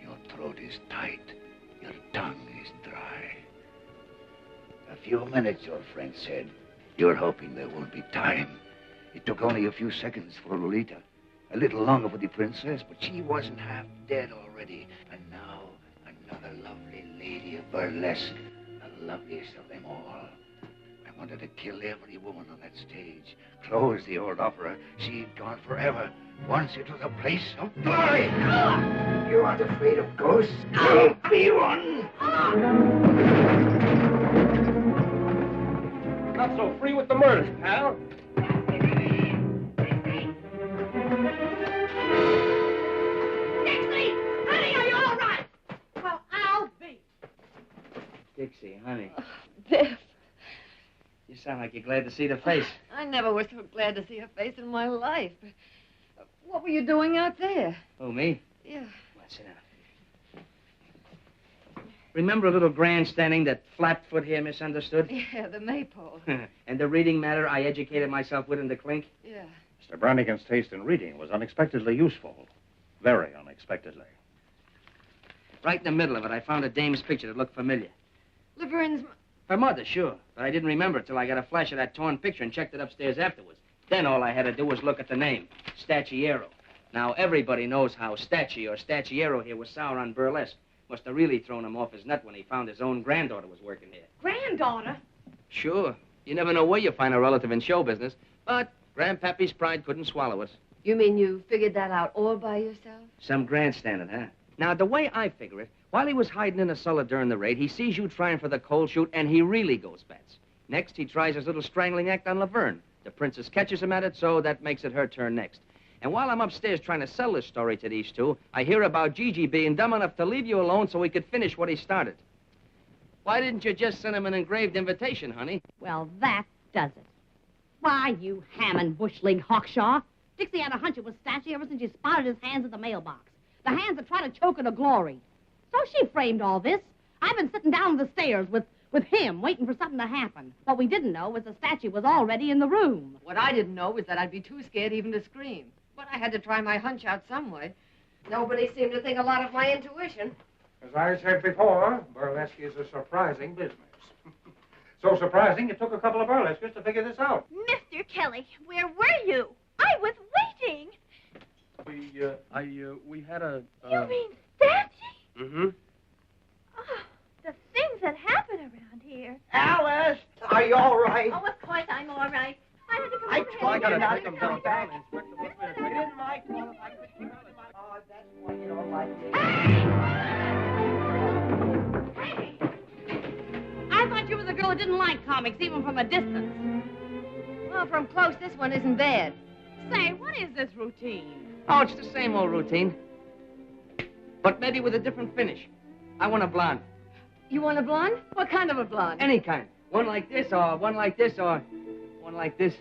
Your throat is tight. Your tongue is dry. A few minutes, your friend said. You're hoping there won't be time. It took only a few seconds for Lolita. A little longer for the princess, but she wasn't half dead already. And now, another lovely lady of burlesque. The loveliest of them all. I wanted to kill every woman on that stage. Close the old opera. She'd gone forever. Once it was a place of glory. You aren't afraid of ghosts? I'll be one. Not so free with the murders, pal. Dixie! Honey, are you all right? Well, I'll be. Dixie, honey. Biff, You sound like you're glad to see the face. I never was so glad to see her face in my life. What were you doing out there? Oh, me? Yeah. Well, sit down. Remember a little grandstanding that Flatfoot here misunderstood? Yeah, the maypole. And the reading matter I educated myself with in the clink? Yeah. Mr. Brannigan's taste in reading was unexpectedly useful. Very unexpectedly. Right in the middle of it, I found a dame's picture that looked familiar. Laverne's... Her mother, sure. But I didn't remember it till I got a flash of that torn picture and checked it upstairs afterwards. Then all I had to do was look at the name, Stacciero. Now, everybody knows how Stacci or Stacciero here was sour on Burlesque. Must have really thrown him off his nut when he found his own granddaughter was working here. Granddaughter? Sure. You never know where you find a relative in show business. But Grandpappy's pride couldn't swallow it. You mean you figured that out all by yourself? Some grandstanding, huh? Now, the way I figure it, while he was hiding in a cellar during the raid, he sees you trying for the cold shoot, and he really goes bats. Next, he tries his little strangling act on Laverne. The princess catches him at it, so that makes it her turn next. And while I'm upstairs trying to sell this story to these two, I hear about Gigi being dumb enough to leave you alone so he could finish what he started. Why didn't you just send him an engraved invitation, honey? Well, that does it. Why, you ham and bushling hawkshaw. Dixie had a hunch it was Stacci ever since she spotted his hands at the mailbox. The hands that try to choke her to glory. So she framed all this. I've been sitting down the stairs with him, waiting for something to happen. What we didn't know was the statue was already in the room. What I didn't know was that I'd be too scared even to scream. But I had to try my hunch out some way. Nobody seemed to think a lot of my intuition. As I said before, burlesque is a surprising business. So surprising, it took a couple of burlesquers to figure this out. Mr. Kelly, where were you? I was waiting. We had a... You mean Stancy? Mm-hmm. Oh, the things that happen around here. Alice, are you all right? Oh, of course I'm all right. Why did you come I over told here? you not to come back. It isn't my fault if I couldn't keep it. Oh, that's why you don't like me. I thought you were the girl who didn't like comics, even from a distance. Well, from close, this one isn't bad. Say, what is this routine? Oh, it's the same old routine. But maybe with a different finish. I want a blonde. You want a blonde? What kind of a blonde? Any kind. One like this, or one like this, or one like this.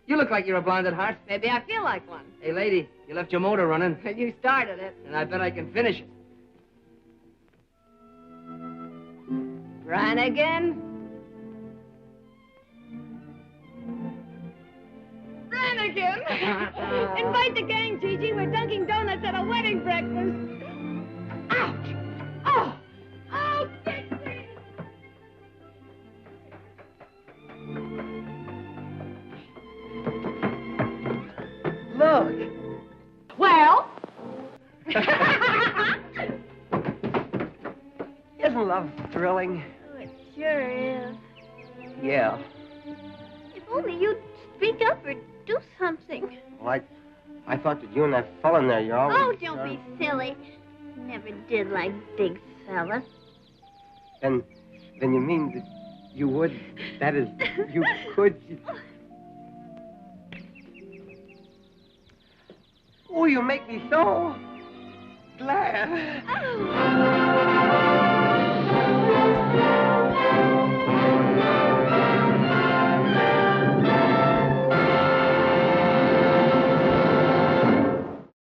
You look like you're a blonde at heart. Maybe I feel like one. Hey, lady, you left your motor running. You started it. And I bet I can finish it. Brannigan? Brannigan! Invite the gang, Gigi. We're dunking donuts at a wedding breakfast. Ouch! Oh! Oh, Dixie! Look. Well? Isn't love thrilling? Oh, it sure is. Yeah. If only you'd speak up or do something. Well, I thought that you and that fella in there, you always... Oh, don't be silly. Never did like big fella. Then you mean that you would... That is, you could... Oh, you make me so glad. Oh.